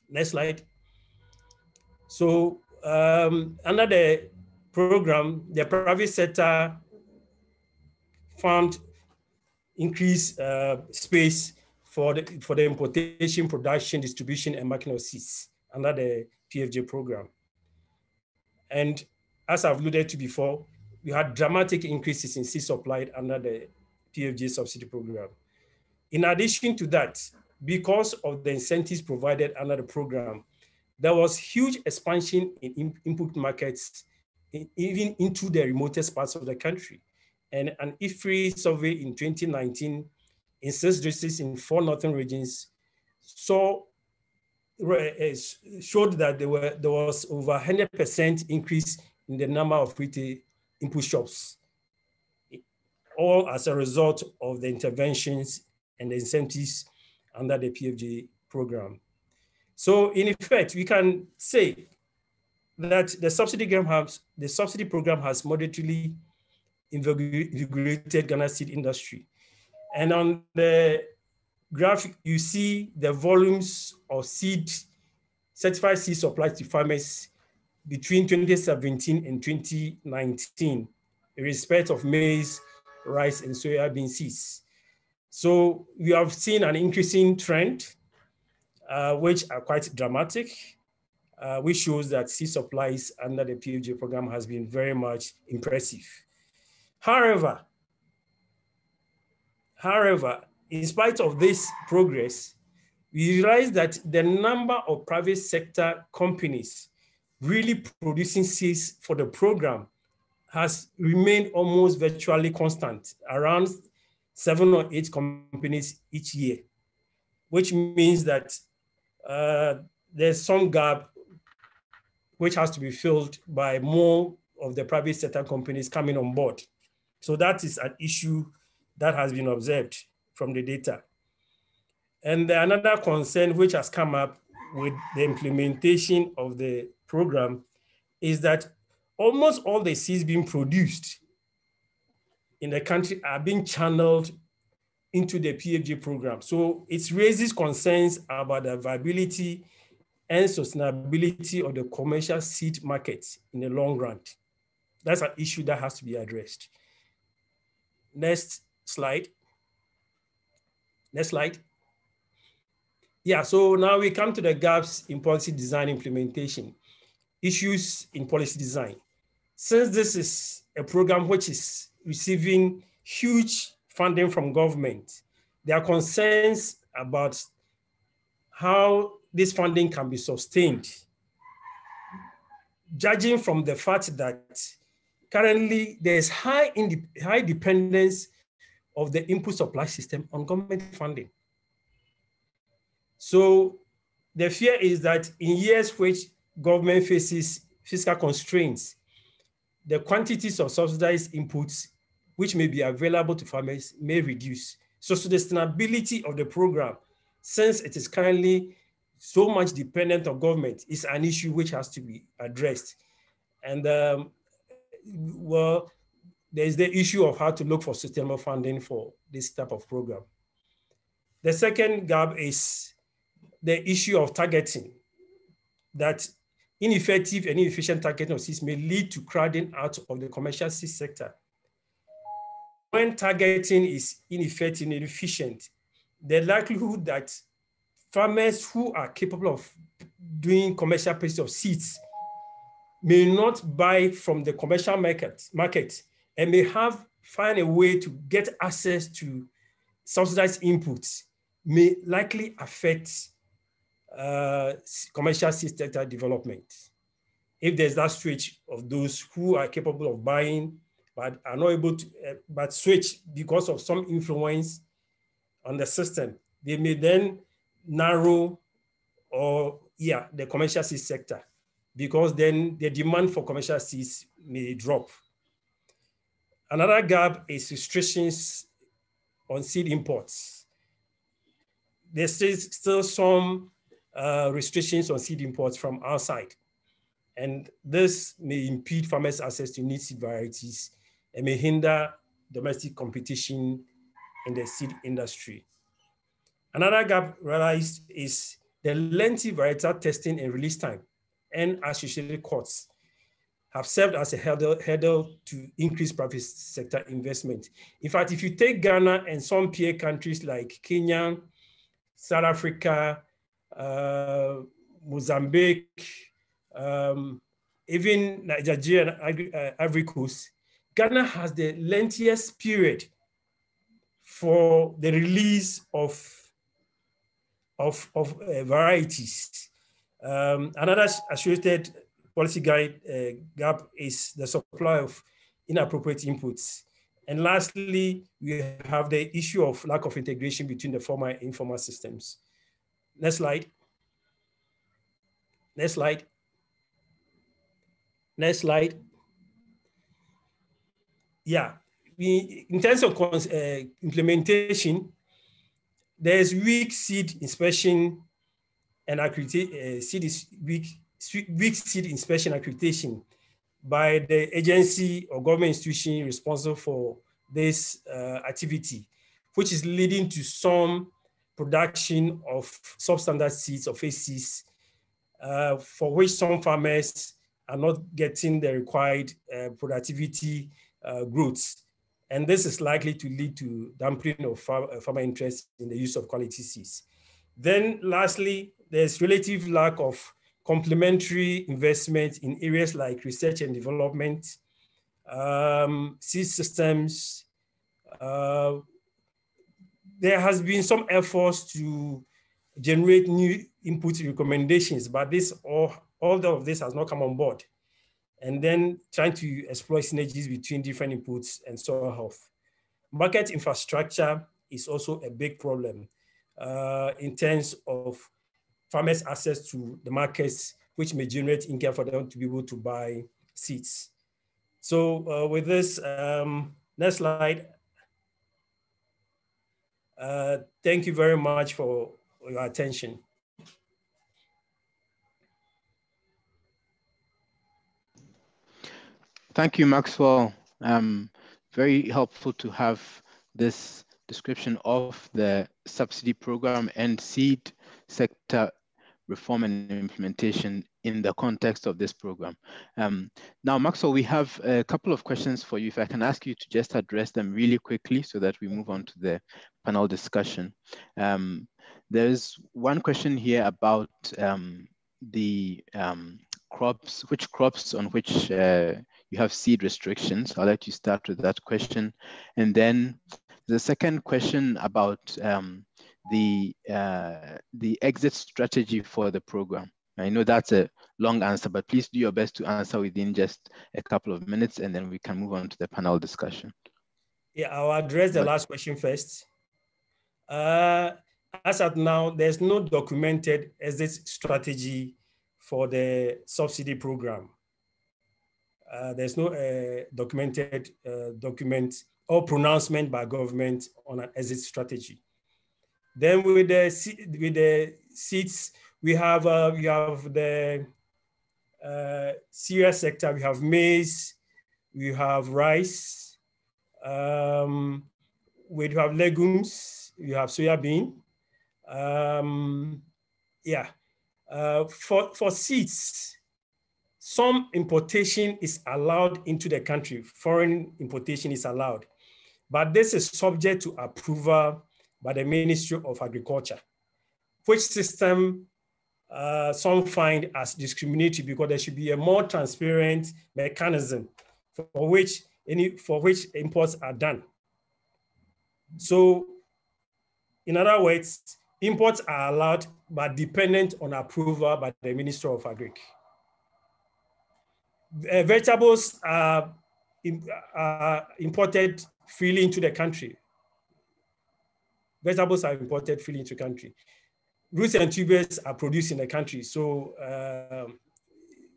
S5: Next slide. So under the program, the private sector found increased space for the importation, production, distribution, and marketing of seeds under the PFJ program. And as I've alluded to before, we had dramatic increases in seed supplied under the PFJ subsidy program. In addition to that, because of the incentives provided under the program, there was huge expansion in input markets, even into the remotest parts of the country. And an IFRI survey in 2019 in 6 districts in 4 northern regions showed that there was over 100% increase in the number of retail input shops, all as a result of the interventions and the incentives under the PFJ program. So in effect, we can say that the subsidy program has moderately invigorated Ghana's seed industry. And on the graph, you see the volumes of certified seed supplies to farmers between 2017 and 2019, in respect of maize, rice, and soybean seeds. So we have seen an increasing trend, which are quite dramatic, which shows that seed supplies under the PFJ program has been very much impressive. However, in spite of this progress, we realize that the number of private sector companies really producing seeds for the program has remained almost virtually constant, around 7 or 8 companies each year, which means that there's some gap which has to be filled by more of the private sector companies coming on board. So that is an issue that has been observed from the data. And another concern which has come up with the implementation of the program is that almost all the seeds being produced in the country are being channeled into the PFJ program. So it raises concerns about the viability and sustainability of the commercial seed market in the long run. That's an issue that has to be addressed. Next slide. Next slide. Yeah, so now we come to the gaps in policy design implementation, issues in policy design. Since this is a program which is receiving huge funding from government, there are concerns about how this funding can be sustained, judging from the fact that currently there's high dependence of the input supply system on government funding. So the fear is that in years which government faces fiscal constraints, the quantities of subsidized inputs which may be available to farmers may reduce. So the sustainability of the program, since it is currently so much dependent on government, is an issue which has to be addressed. And well, there's the issue of how to look for sustainable funding for this type of program. The second gap is the issue of targeting, that ineffective and inefficient targeting of seeds may lead to crowding out of the commercial seed sector. When targeting is ineffective and inefficient, the likelihood that farmers who are capable of doing commercial purchase of seeds may not buy from the commercial market and may find a way to get access to subsidized inputs may likely affect commercial seed sector development. If there's that switch of those who are capable of buying but are not able to, but switch because of some influence on the system, they may then narrow the commercial seed sector, because then the demand for commercial seeds may drop. Another gap is restrictions on seed imports. There's still some restrictions on seed imports from outside, and this may impede farmers' access to new seed varieties and may hinder domestic competition in the seed industry. Another gap realized is the lengthy varietal testing and release time and associated costs have served as a hurdle to increase private sector investment. In fact, if you take Ghana and some peer countries like Kenya, South Africa, Mozambique, even Nigeria and Ivory Coast, Ghana has the lengthiest period for the release of varieties. Another associated policy gap is the supply of inappropriate inputs. And lastly, we have the issue of lack of integration between the formal and informal systems. Next slide. Next slide. Next slide. Yeah, in terms of implementation, there's weak seed inspection and weak seed inspection accreditation by the agency or government institution responsible for this activity, which is leading to some production of substandard seeds or faces for which some farmers are not getting the required productivity growth. And this is likely to lead to dampening of farmer interest in the use of quality seeds. Then lastly, there's relative lack of complementary investment in areas like research and development, seed systems. There has been some efforts to generate new input recommendations, but all of this has not come on board. And then trying to exploit synergies between different inputs and soil health. Market infrastructure is also a big problem in terms of farmers' access to the markets, which may generate income for them to be able to buy seeds. So with this, next slide. Thank you very much for your attention.
S2: Thank you, Maxwell. Very helpful to have this description of the subsidy program and seed sector reform and implementation in the context of this program. Now, Maxwell, we have a couple of questions for you. If I can ask you to just address them really quickly so that we move on to the panel discussion. There's one question here about the crops, which crops on which you have seed restrictions. I'll let you start with that question. And then the second question about the exit strategy for the program. I know that's a long answer, but please do your best to answer within just a couple of minutes, and then we can move on to the panel discussion.
S5: Yeah, I'll address the last question first. As of now, there's no documented exit strategy for the subsidy program. There's no documented document or pronouncement by government on an exit strategy. Then with the seeds, we have the cereal sector. We have maize, we have rice, we have legumes, we have soya bean. For seeds, some importation is allowed into the country. Foreign importation is allowed, but this is subject to approval by the Ministry of Agriculture, which system some find as discriminatory because there should be a more transparent mechanism for which imports are done. So, in other words, imports are allowed but dependent on approval by the Ministry of Agriculture. Vegetables are imported freely into the country. Vegetables are imported freely into the country. Roots and tubers are produced in the country, so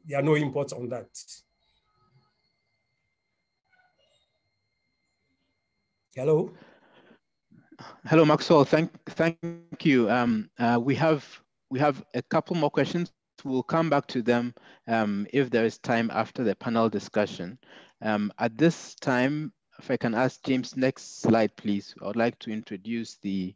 S5: there are no imports on that. Hello?
S2: Hello, Maxwell. Thank you. We have a couple more questions. We'll come back to them if there is time after the panel discussion. At this time, if I can ask James, next slide, please. I would like to introduce the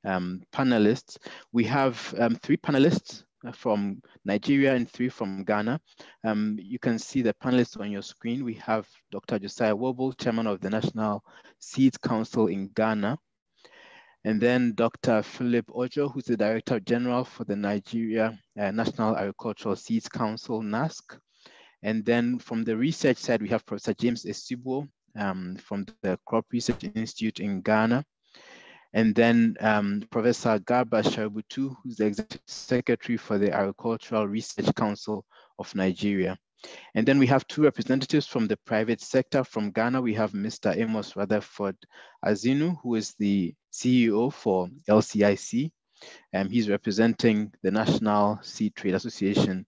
S2: panelists. We have 3 panelists from Nigeria and 3 from Ghana. You can see the panelists on your screen. We have Dr. Josiah Wobble, Chairman of the National Seeds Council in Ghana. And then Dr. Philip Ojo, who's the Director General for the Nigeria National Agricultural Seeds Council, NASC. And then from the research side, we have Professor James Esibuo from the Crop Research Institute in Ghana. And then Professor Garba Shaributu, who's the Executive Secretary for the Agricultural Research Council of Nigeria. And then we have 2 representatives from the private sector. From Ghana, we have Mr. Amos Rutherford Azinu, who is the CEO for LCIC. He's representing the National Seed Trade Association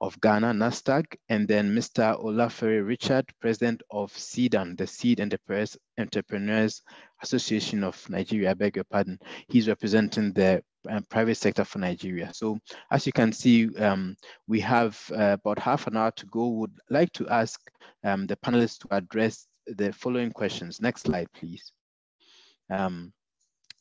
S2: of Ghana, NASTAG, and then Mr. Olafere Richard, President of SEEDAN, the Seed Entrepreneurs Association of Nigeria, I beg your pardon. He's representing the private sector for Nigeria. So as you can see, we have about half an hour to go. Would like to ask the panelists to address the following questions. Next slide, please.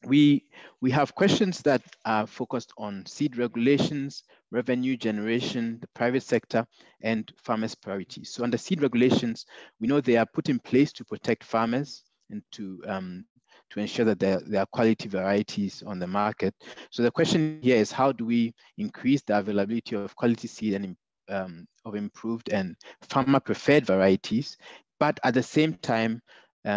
S2: We have questions that are focused on seed regulations, revenue generation, the private sector, and farmers' priorities. So under seed regulations, we know they are put in place to protect farmers and to ensure that there are quality varieties on the market. So the question here is, how do we increase the availability of quality seed and of improved and farmer preferred varieties, but at the same time,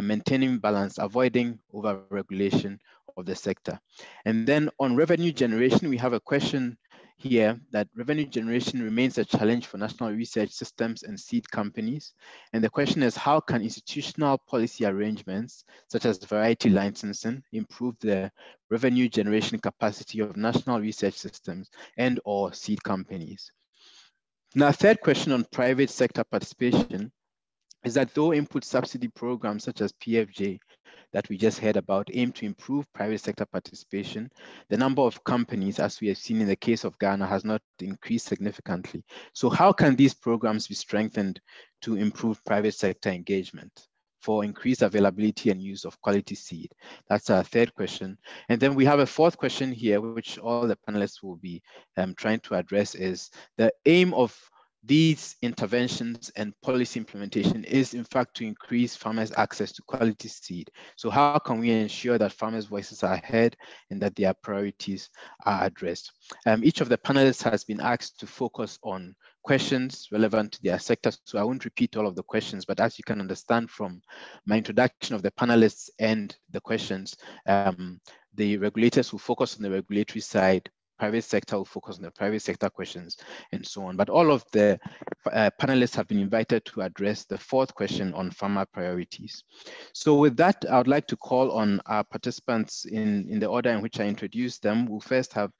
S2: maintaining balance, avoiding over-regulation of the sector. And then on revenue generation, we have a question here that revenue generation remains a challenge for national research systems and seed companies. And the question is, how can institutional policy arrangements, such as variety licensing, improve the revenue generation capacity of national research systems and or seed companies? Now, third question on private sector participation is that though input subsidy programs such as PFJ that we just heard about aim to improve private sector participation, the number of companies, as we have seen in the case of Ghana, has not increased significantly. So how can these programs be strengthened to improve private sector engagement? for increased availability and use of quality seed? That's our third question. And then we have a fourth question here, which all the panelists will be trying to address, is the aim of these interventions and policy implementation is in fact to increase farmers' access to quality seed. So how can we ensure that farmers' voices are heard and that their priorities are addressed? Each of the panelists has been asked to focus on questions relevant to their sector. So I won't repeat all of the questions, but as you can understand from my introduction of the panelists and the questions, the regulators will focus on the regulatory side, private sector will focus on the private sector questions, and so on. But all of the panelists have been invited to address the fourth question on farmer priorities. So with that, I would like to call on our participants in the order in which I introduced them. We'll first have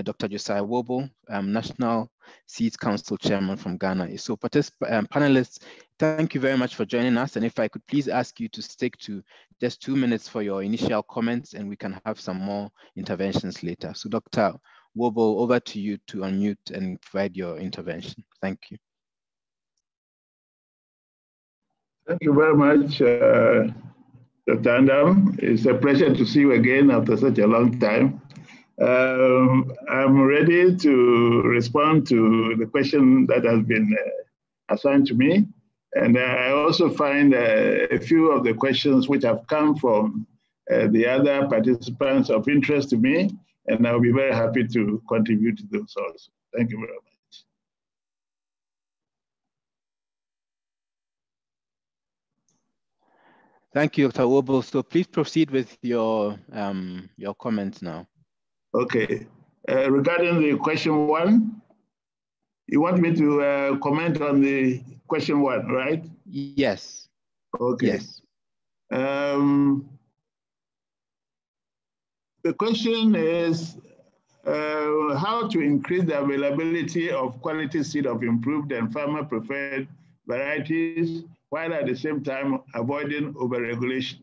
S2: Dr. Josiah Wobo, National Seeds Council Chairman from Ghana. So panelists, thank you very much for joining us. And if I could please ask you to stick to just 2 minutes for your initial comments, and we can have some more interventions later. So Dr. Wobo, over to you to unmute and provide your intervention. Thank you.
S6: Thank you very much, Dr. Andam. It's a pleasure to see you again after such a long time. I'm ready to respond to the question that has been assigned to me. And I also find a few of the questions which have come from the other participants of interest to me, and I'll be very happy to contribute to those also. Thank you very much.
S2: Thank you, Dr. Wobo. So please proceed with your comments now. Okay.
S6: Regarding the question one, you want me to comment on the question one, right?
S2: Yes.
S6: Okay.
S2: Yes.
S6: The question is how to increase the availability of quality seed of improved and farmer preferred varieties while at the same time avoiding overregulation.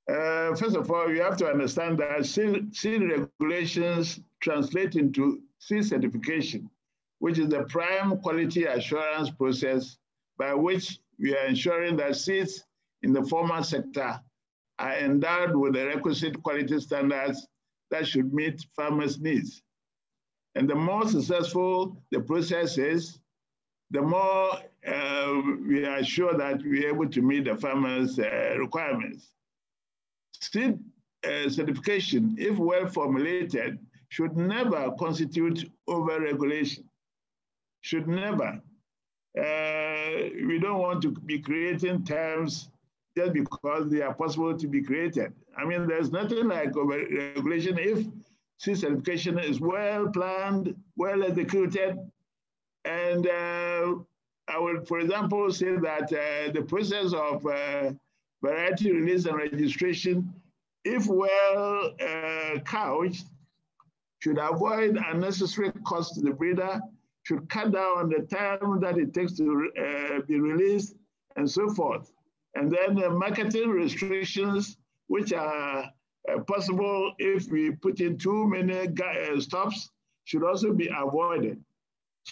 S6: First of all, you have to understand that seed regulations translate into seed certification, which is the prime quality assurance process by which we are ensuring that seeds in the formal sector are endowed with the requisite quality standards that should meet farmers' needs. And the more successful the process is, the more we are sure that we are able to meet the farmers' requirements. Seed certification, if well formulated, should never constitute over-regulation. Should never. We don't want to be creating terms just because they are possible to be created. I mean, there's nothing like over-regulation if seed certification is well planned, well executed. And I would, for example, say that the process of variety release and registration, if well couched, should avoid unnecessary cost to the breeder, should cut down on the time that it takes to be released, and so forth. And then the marketing restrictions, which are possible if we put in too many stops, should also be avoided.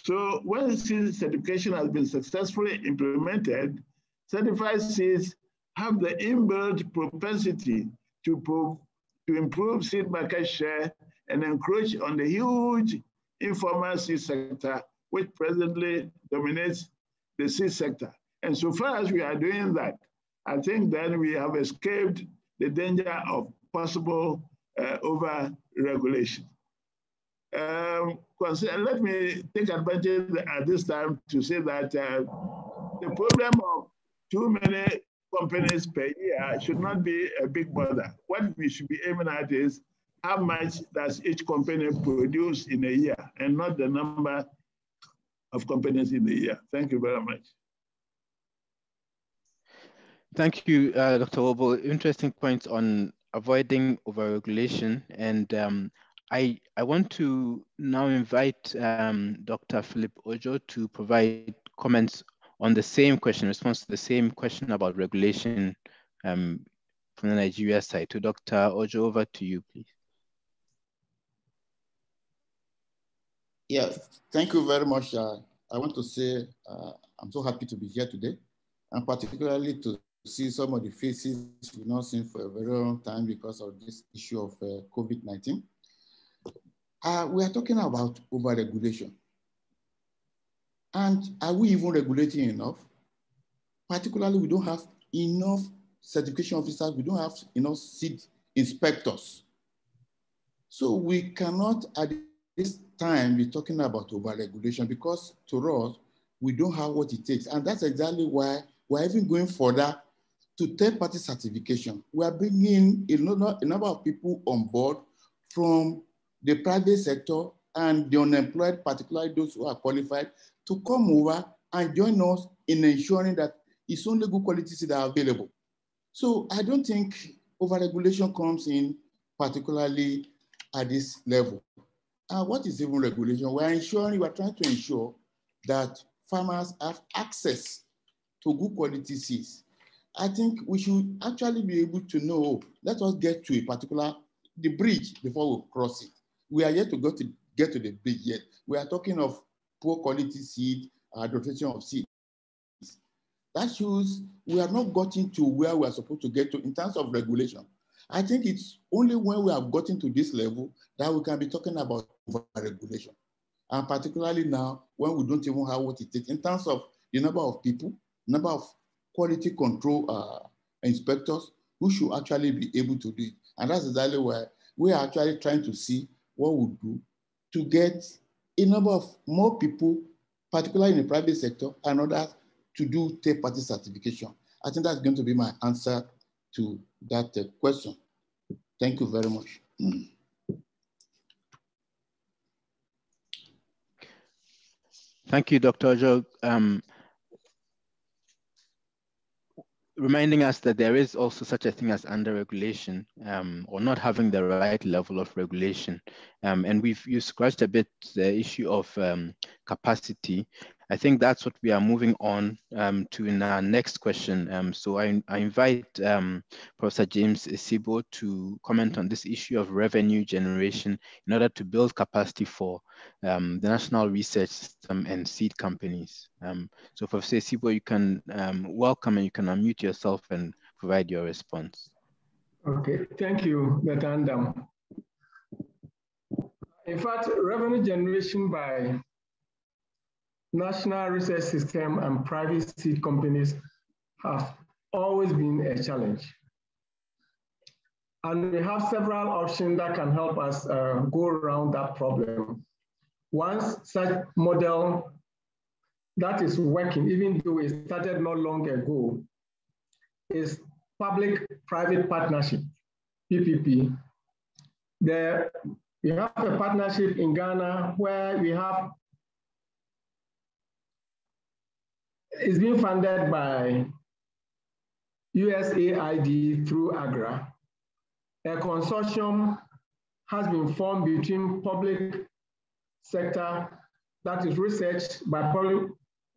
S6: So when seed certification has been successfully implemented, certified seeds have the inbuilt propensity to improve seed market share and encroach on the huge informal seed sector, which presently dominates the seed sector. And so far as we are doing that, I think then we have escaped the danger of possible over-regulation. Let me take advantage at this time to say that the problem of too many companies per year should not be a big bother. What we should be aiming at is how much does each company produce in a year, and not the number of companies in the year. Thank you very much.
S2: Thank you, Dr. Wobo. Interesting points on avoiding overregulation. And I want to now invite Dr. Philip Ojo to provide comments on the same question, response to the same question about regulation from the Nigeria side. To Dr. Ojo, over to you, please.
S7: Yes, thank you very much. I want to say I'm so happy to be here today, and particularly to see some of the faces we've not seen for a very long time because of this issue of COVID-19. We are talking about over-regulation. And are we even regulating enough? Particularly, we don't have enough certification officers, we don't have enough seed inspectors. So we cannot at this time be talking about over-regulation because to us, we don't have what it takes. And that's exactly why we're even going further to third-party certification. We are bringing a number of people on board from the private sector and the unemployed, particularly those who are qualified, to come over and join us in ensuring that it's only good quality seeds that are available. So I don't think over-regulation comes in particularly at this level. What is even regulation? We're trying to ensure that farmers have access to good quality seeds. I think we should actually be able to know, let us get to a particular, the bridge before we cross it. We are yet to get to the bridge yet. We are talking of poor quality seed, adulteration of seeds. That shows we have not gotten to where we are supposed to get to in terms of regulation. I think it's only when we have gotten to this level that we can be talking about regulation. And particularly now, when we don't even have what it takes in terms of the number of people, number of quality control inspectors who should actually be able to do it. And that's exactly why we are actually trying to see what we do to get a number of more people, particularly in the private sector and others, to do third-party certification. I think that's going to be my answer to that question. Thank you very much.
S2: Thank you, Dr. Ojo. Reminding us that there is also such a thing as under-regulation or not having the right level of regulation. And you scratched a bit the issue of capacity. I think that's what we are moving on to in our next question. So I invite Professor James Isibo to comment on this issue of revenue generation in order to build capacity for the national research system and seed companies. So Professor Isibo, you can welcome and you can unmute yourself and provide your response.
S8: Okay, thank you, Betandam. In fact, revenue generation by national research system and private seed companies have always been a challenge. And we have several options that can help us go around that problem. One such model that is working, even though it started not long ago, is public-private partnership, PPP. We have a partnership in Ghana where we have, it's being funded by USAID through AGRA. A consortium has been formed between public sector, that is research by public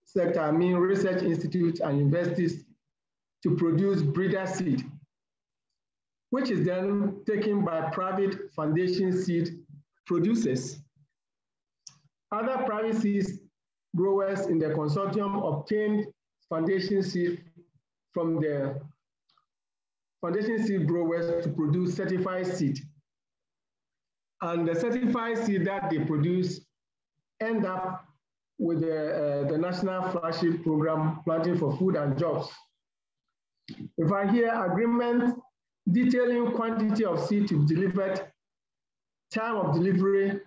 S8: sector, I mean research institutes and universities, to produce breeder seed, which is then taken by private foundation seed producers. Other private seed growers in the consortium obtained foundation seed from the foundation seed growers to produce certified seed. And the certified seed that they produce end up with the National Flagship Program, Planting for Food and Jobs. If I hear agreement detailing quantity of seed to be delivered, time of delivery,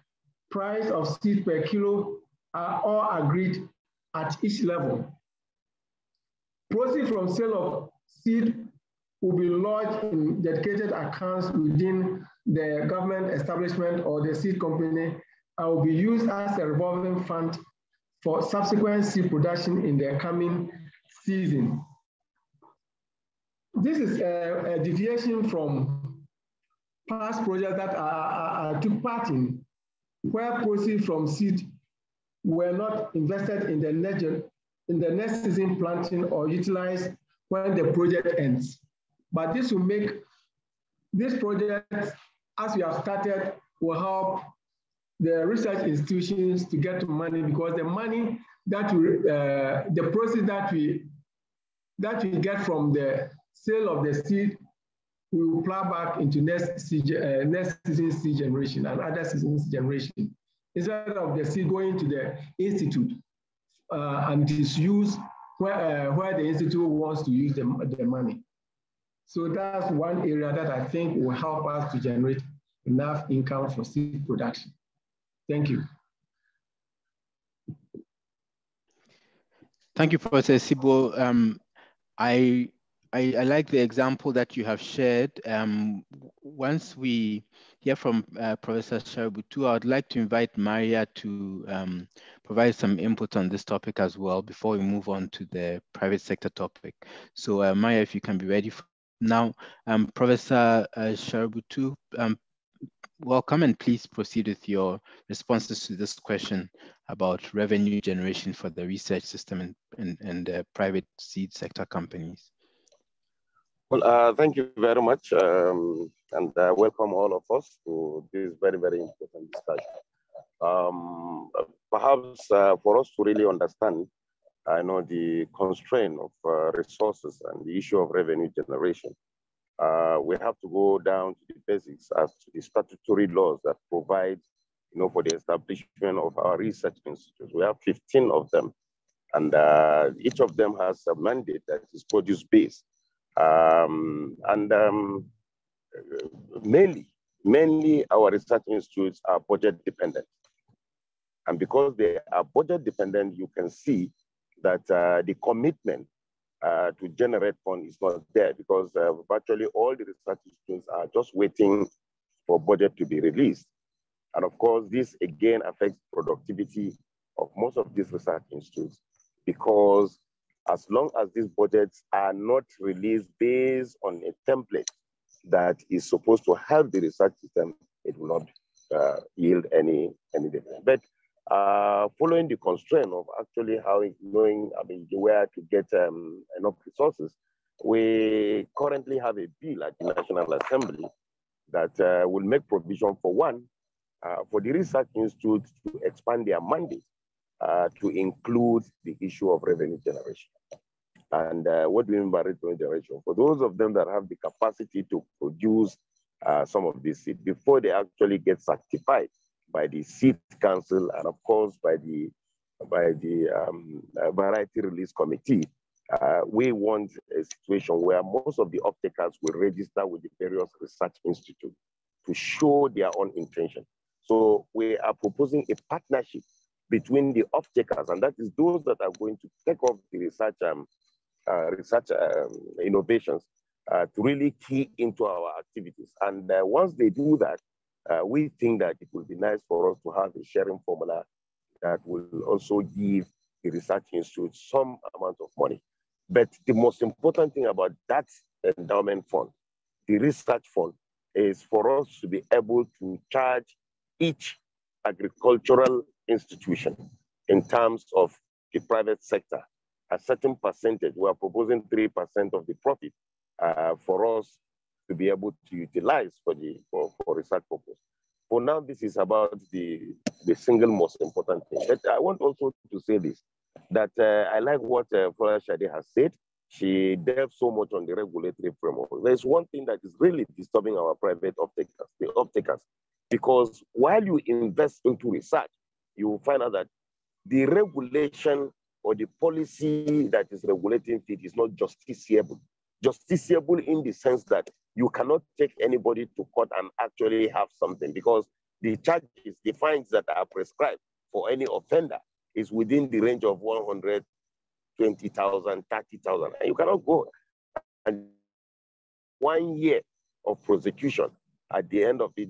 S8: price of seed per kilo are all agreed at each level. Proceeds from sale of seed will be lodged in dedicated accounts within the government establishment or the seed company and will be used as a revolving fund for subsequent seed production in the coming season. This is a deviation from past projects that I took part in, where proceeds from seed were not invested in the next season planting or utilized when the project ends. But this will make this project, as we have started, will help the research institutions to get money, because the money that the proceeds that we get from the sale of the seed, we will plow back into next season's seed generation and other seasons generation, instead of the seed going to the institute and it is used where the institute wants to use the money. So that's one area that I think will help us to generate enough income for seed production. Thank you.
S2: Thank you, Professor Sibo. I like the example that you have shared. Once we hear from Professor Sharubutu, I would like to invite Maria to provide some input on this topic as well before we move on to the private sector topic. So Maria, if you can be ready for now. Professor Sharubutu, welcome, and please proceed with your responses to this question about revenue generation for the research system and private seed sector companies.
S9: Well, thank you very much, and welcome all of us to this very, very important discussion. Perhaps for us to really understand, I know the constraint of resources and the issue of revenue generation, we have to go down to the basics as to the statutory laws that provide, for the establishment of our research institutes. We have 15 of them, and each of them has a mandate that is produce-based. Mainly our research institutes are budget dependent. And because they are budget dependent, you can see that the commitment to generate funds is not there, because virtually all the research institutes are just waiting for budget to be released. And of course, this again affects productivity of most of these research institutes, because as long as these budgets are not released based on a template that is supposed to help the research system, it will not yield any difference. But following the constraint of actually knowing where to get enough resources, we currently have a bill at the National Assembly that will make provision for for the research institutes to expand their mandate to include the issue of revenue generation. And what do we mean by revenue generation? For those of them that have the capacity to produce some of these seeds before they actually get certified by the Seed Council and of course by the Variety Release Committee, we want a situation where most of the off-takers will register with the various research institutes to show their own intention. So we are proposing a partnership between the off-takers, and that is those that are going to take off the research innovations to really key into our activities. And once they do that, we think that it will be nice for us to have a sharing formula that will also give the research institute some amount of money. But the most important thing about that endowment fund, the research fund, is for us to be able to charge each agricultural institution in terms of the private sector a certain percentage. We are proposing 3% of the profit for us to be able to utilize for research purpose. For now, this is about the single most important thing. But I want also to say this, that I like what Flora Shade has said. She delved so much on the regulatory framework. There's one thing that is really disturbing our private off-takers, the off-takers, because while you invest into research, you will find out that the regulation or the policy that is regulating it is not justiciable. Justiciable in the sense that you cannot take anybody to court and actually have something, because the charges, the fines that are prescribed for any offender is within the range of 120,000, 30,000, and you cannot go. And 1 year of prosecution, at the end of it,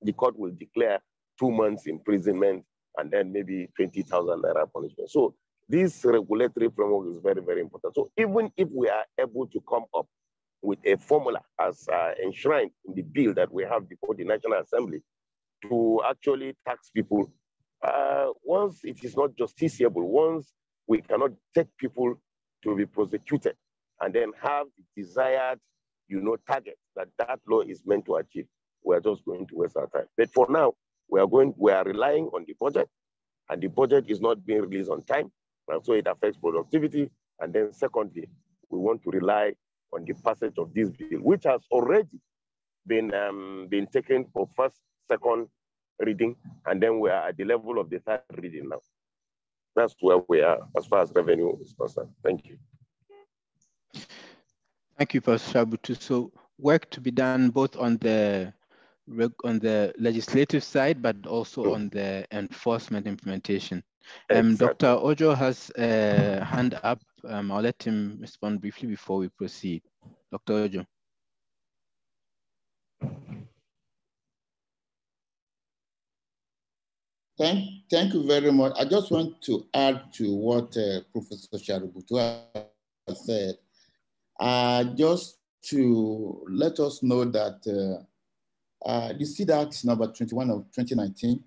S9: the court will declare 2 months imprisonment and then maybe 20,000 naira punishment. So this regulatory framework is very, very important. So even if we are able to come up with a formula as enshrined in the bill that we have before the National Assembly to actually tax people, once it is not justiciable, once we cannot take people to be prosecuted and then have the desired, target that law is meant to achieve, we are just going to waste our time. But for now, we are relying on the budget, and the budget is not being released on time. And so it affects productivity. And then secondly, we want to rely on the passage of this bill, which has already been taken for first, second reading, and then we are at the level of the third reading now. That's where we are as far as revenue is concerned. Thank you.
S2: Thank you, Professor Shabutu. So work to be done both on the legislative side, but also on the enforcement implementation.
S9: Exactly.
S2: Dr. Ojo has a hand up. I'll let him respond briefly before we proceed. Dr. Ojo.
S7: Thank you very much. I just want to add to what Professor Shabutu has said. Just to let us know that the Seed Act number 21 of 2019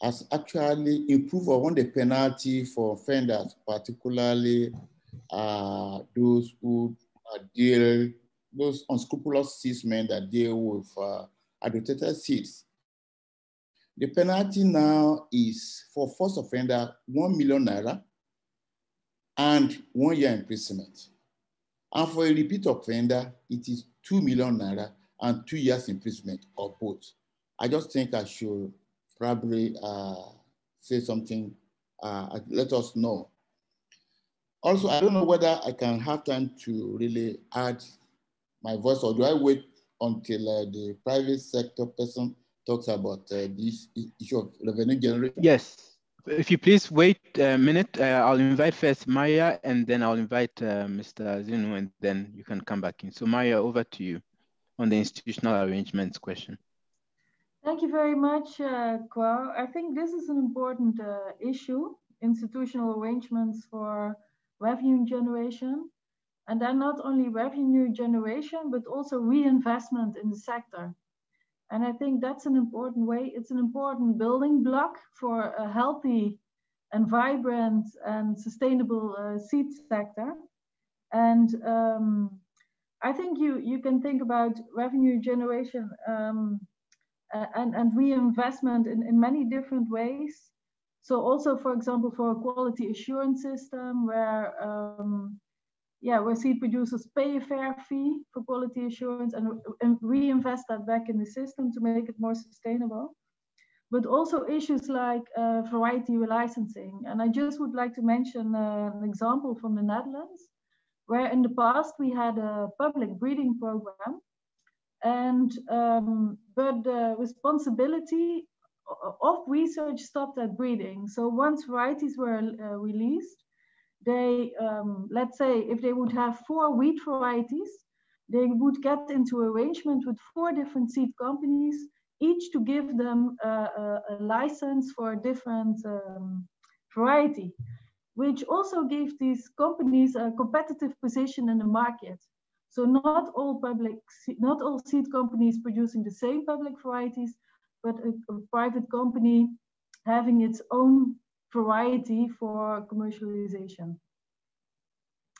S7: has actually improved on the penalty for offenders, particularly those who those unscrupulous seedsmen that deal with adulterated seeds. The penalty now is for first offender, 1 million naira and 1 year imprisonment. And for a repeat offender, it is 2 million naira and 2 years imprisonment or both. I just think I should probably say something, let us know. Also, I don't know whether I can have time to really add my voice, or do I wait until the private sector person talks about this issue of revenue generation?
S2: Yes, if you please wait a minute, I'll invite first Maya, and then I'll invite Mr. Zinu, and then you can come back in. So Maya, over to you on the institutional arrangements question.
S4: Thank you very much, Kwa. I think this is an important issue, institutional arrangements for revenue generation. And then not only revenue generation, but also reinvestment in the sector. And I think that's an important way. It's an important building block for a healthy and vibrant and sustainable seed sector. And I think you can think about revenue generation and reinvestment in many different ways. So also, for example, for a quality assurance system where where seed producers pay a fair fee for quality assurance and reinvest that back in the system to make it more sustainable. But also issues like variety relicensing. And I just would like to mention an example from the Netherlands, where in the past we had a public breeding program, and but the responsibility of research stopped at breeding. So once varieties were released, they, let's say, if they would have 4 wheat varieties, they would get into arrangement with 4 different seed companies, each to give them a license for a different variety, which also gave these companies a competitive position in the market. So not all seed companies producing the same public varieties, but a private company having its own variety for commercialization.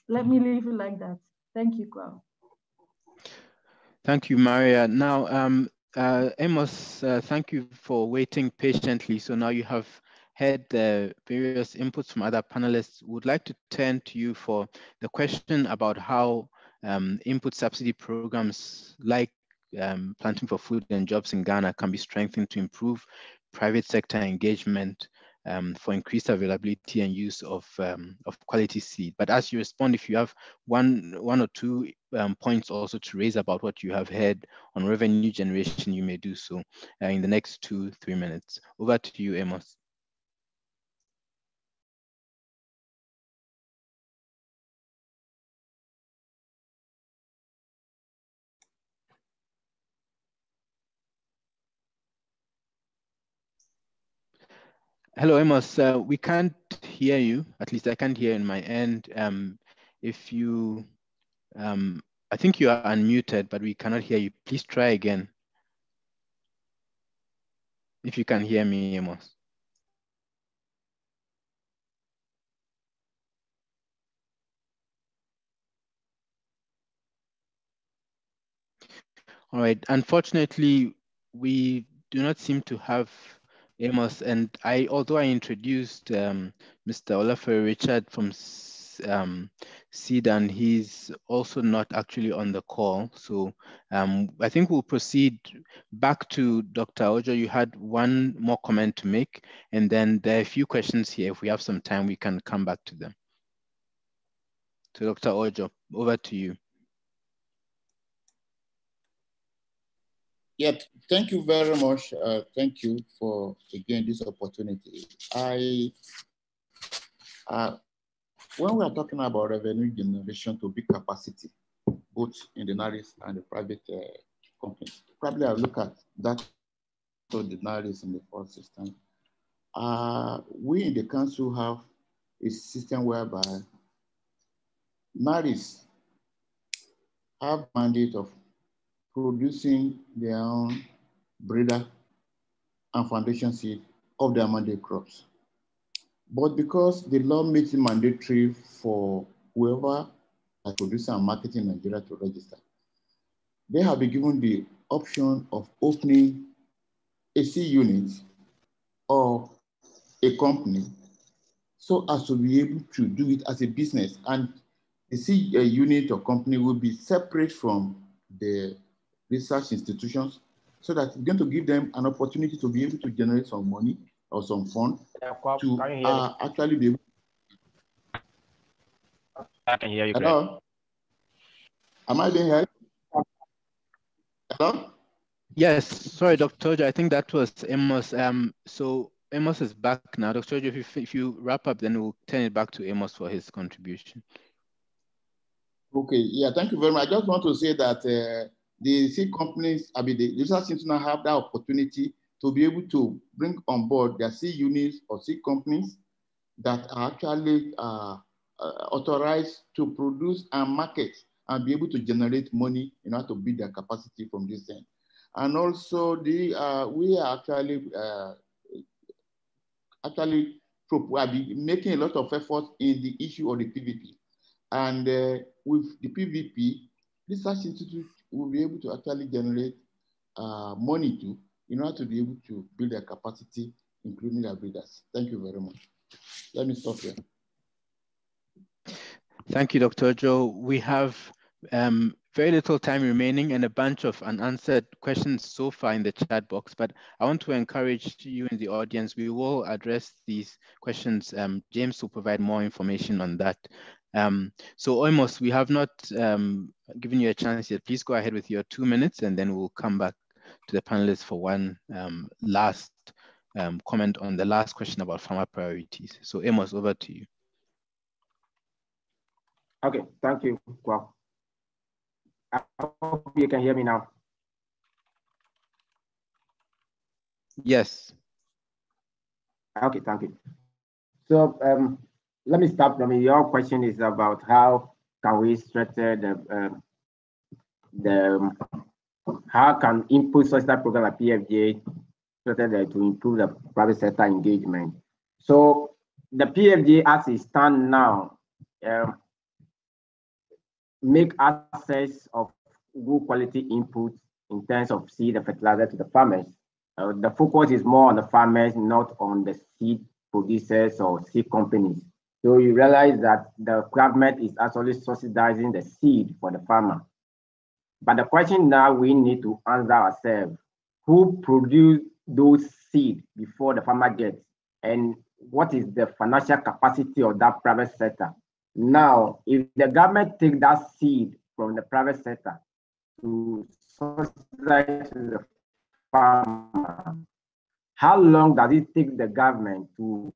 S4: Let me leave it like that. Thank you, Kwa.
S2: Thank you, Maria. Now, Amos, thank you for waiting patiently. So now you have heard the various inputs from other panelists. Would like to turn to you for the question about how input subsidy programs like Planting for Food and Jobs in Ghana can be strengthened to improve private sector engagement for increased availability and use of quality seed. But as you respond, if you have one or two points also to raise about what you have heard on revenue generation, you may do so in the next 2-3 minutes. Over to you, Amos. Hello, Amos. We can't hear you. At least I can't hear in my end. If you, I think you are unmuted, but we cannot hear you. Please try again. If you can hear me, Amos. All right. Unfortunately, we do not seem to have Amos, and although I introduced Mr. Olafere Richard from seed, and he's also not actually on the call. So I think we'll proceed back to Dr. Ojo. You had one more comment to make, and then there are a few questions here. If we have some time, we can come back to them. So Dr. Ojo, over to you.
S7: Yeah, thank you very much. Thank you for, again, this opportunity. When we are talking about revenue generation to build capacity, both in the NARIS and the private companies, probably I'll look at that to the NARIS in the first system. We in the council have a system whereby NARIS have mandate of producing their own breeder and foundation seed of their mandate crops. But because the law makes it mandatory for whoever is producing and marketing in Nigeria to register, they have been given the option of opening a seed unit or a company so as to be able to do it as a business. And the seed unit or company will be separate from the research institutions, so that it's going to give them an opportunity to be able to generate some money or some fund to actually be able.
S10: I can hear you.
S7: Hello? Am I being heard? Hello?
S2: Yes, sorry, Dr. Ojo, I think that was Amos. So Amos is back now. Dr. Ojo, if you wrap up, then we'll turn it back to Amos for his contribution.
S7: Okay, yeah, thank you very much. I just want to say that the seed companies, the research institutions have that opportunity to be able to bring on board their seed units or seed companies that are actually authorized to produce and market and be able to generate money in order to build their capacity from this end. And also, we are actually making a lot of effort in the issue of the PVP. And with the PVP, research institute will be able to actually generate money too, in order to be able to build their capacity, including their breeders. Thank you very much. Let me stop here.
S2: Thank you, Dr. Ojo. We have very little time remaining and a bunch of unanswered questions so far in the chat box, but I want to encourage you in the audience. We will address these questions. James will provide more information on that. So Amos, we have not given you a chance yet. Please go ahead with your 2 minutes, and then we'll come back to the panelists for one last comment on the last question about farmer priorities. So Amos, over to you.
S10: Okay, thank you. Well, I hope you can hear me now.
S2: Yes.
S10: Okay, thank you. So let me start from your question is about how can we strengthen how can input social program like PFJ strengthen to improve the private sector engagement. So the PFJ as it stands now make access of good quality input in terms of seed and fertilizer to the farmers. The focus is more on the farmers, not on the seed producers or seed companies. So you realize that the government is actually subsidizing the seed for the farmer. But the question now we need to answer ourselves, who produced those seed before the farmer gets, and what is the financial capacity of that private sector? Now, if the government takes that seed from the private sector to subsidize the farmer, how long does it take the government to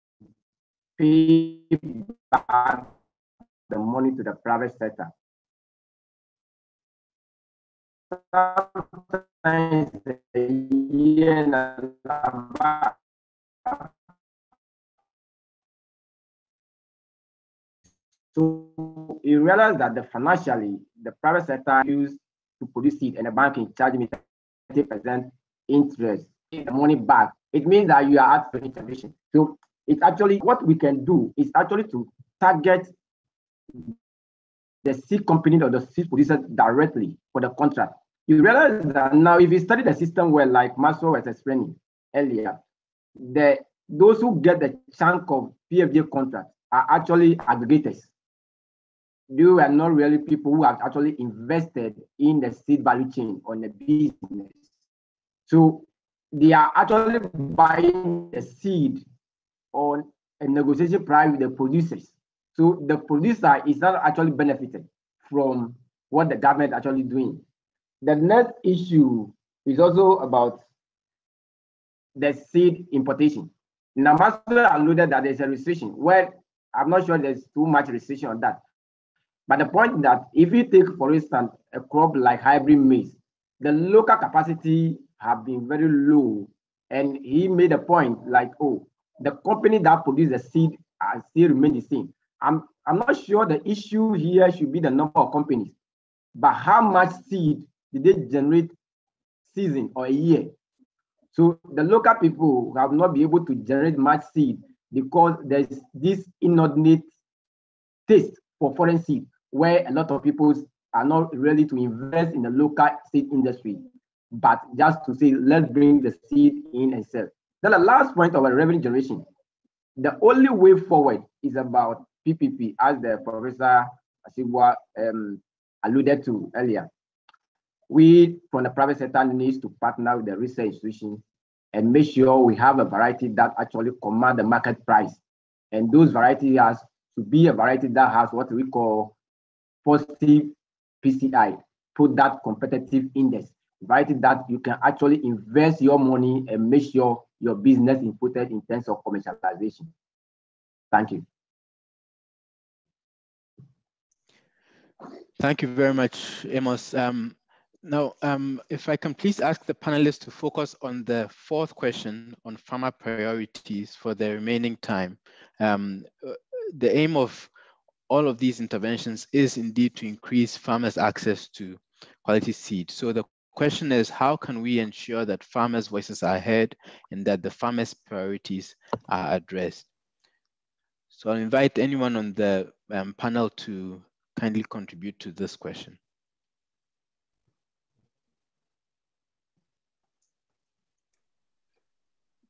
S10: pay back the money to the private sector? Sometimes a year and a half. So you realize that financially, the private sector used to produce seed and the bank is charging me 30% interest, the money back. It means that you are at intervention. So it's actually what we can do is actually to target the seed company or the seed producer directly for the contract. You realize that now, if you study the system well, like Maxwell was explaining earlier, those who get the chunk of PFJ contract are actually aggregators. they were not really people who have actually invested in the seed value chain on the business. So they are actually buying the seed on a negotiation price with the producers. So the producer is not actually benefited from what the government is actually doing. The next issue is also about the seed importation. Namaste alluded that there's a restriction. Well, I'm not sure there's too much restriction on that. But the point is that if you take, for instance, a crop like hybrid maize, the local capacity have been very low. And he made a point like, oh, the company that produce the seed still remain the same. I'm not sure the issue here should be the number of companies, but how much seed did they generate season or a year? So the local people have not been able to generate much seed because there's this inordinate taste for foreign seed, where a lot of people are not ready to invest in the local seed industry, but just to say, let's bring the seed in and sell. Then the last point of our revenue generation, the only way forward is about PPP, as the Professor Asibwa alluded to earlier. We from the private sector needs to partner with the research institutions and make sure we have a variety that actually command the market price. And those varieties has to be a variety that has what we call positive PCI, product competitive index, variety that you can actually invest your money and make sure your business is inputted in terms of commercialization. Thank you.
S2: Thank you very much, Amos. Now, if I can please ask the panelists to focus on the fourth question on farmer priorities for the remaining time. The aim of all of these interventions is indeed to increase farmers' access to quality seed. So the question is, how can we ensure that farmers' voices are heard and that the farmers' priorities are addressed? So I'll invite anyone on the panel to kindly contribute to this question.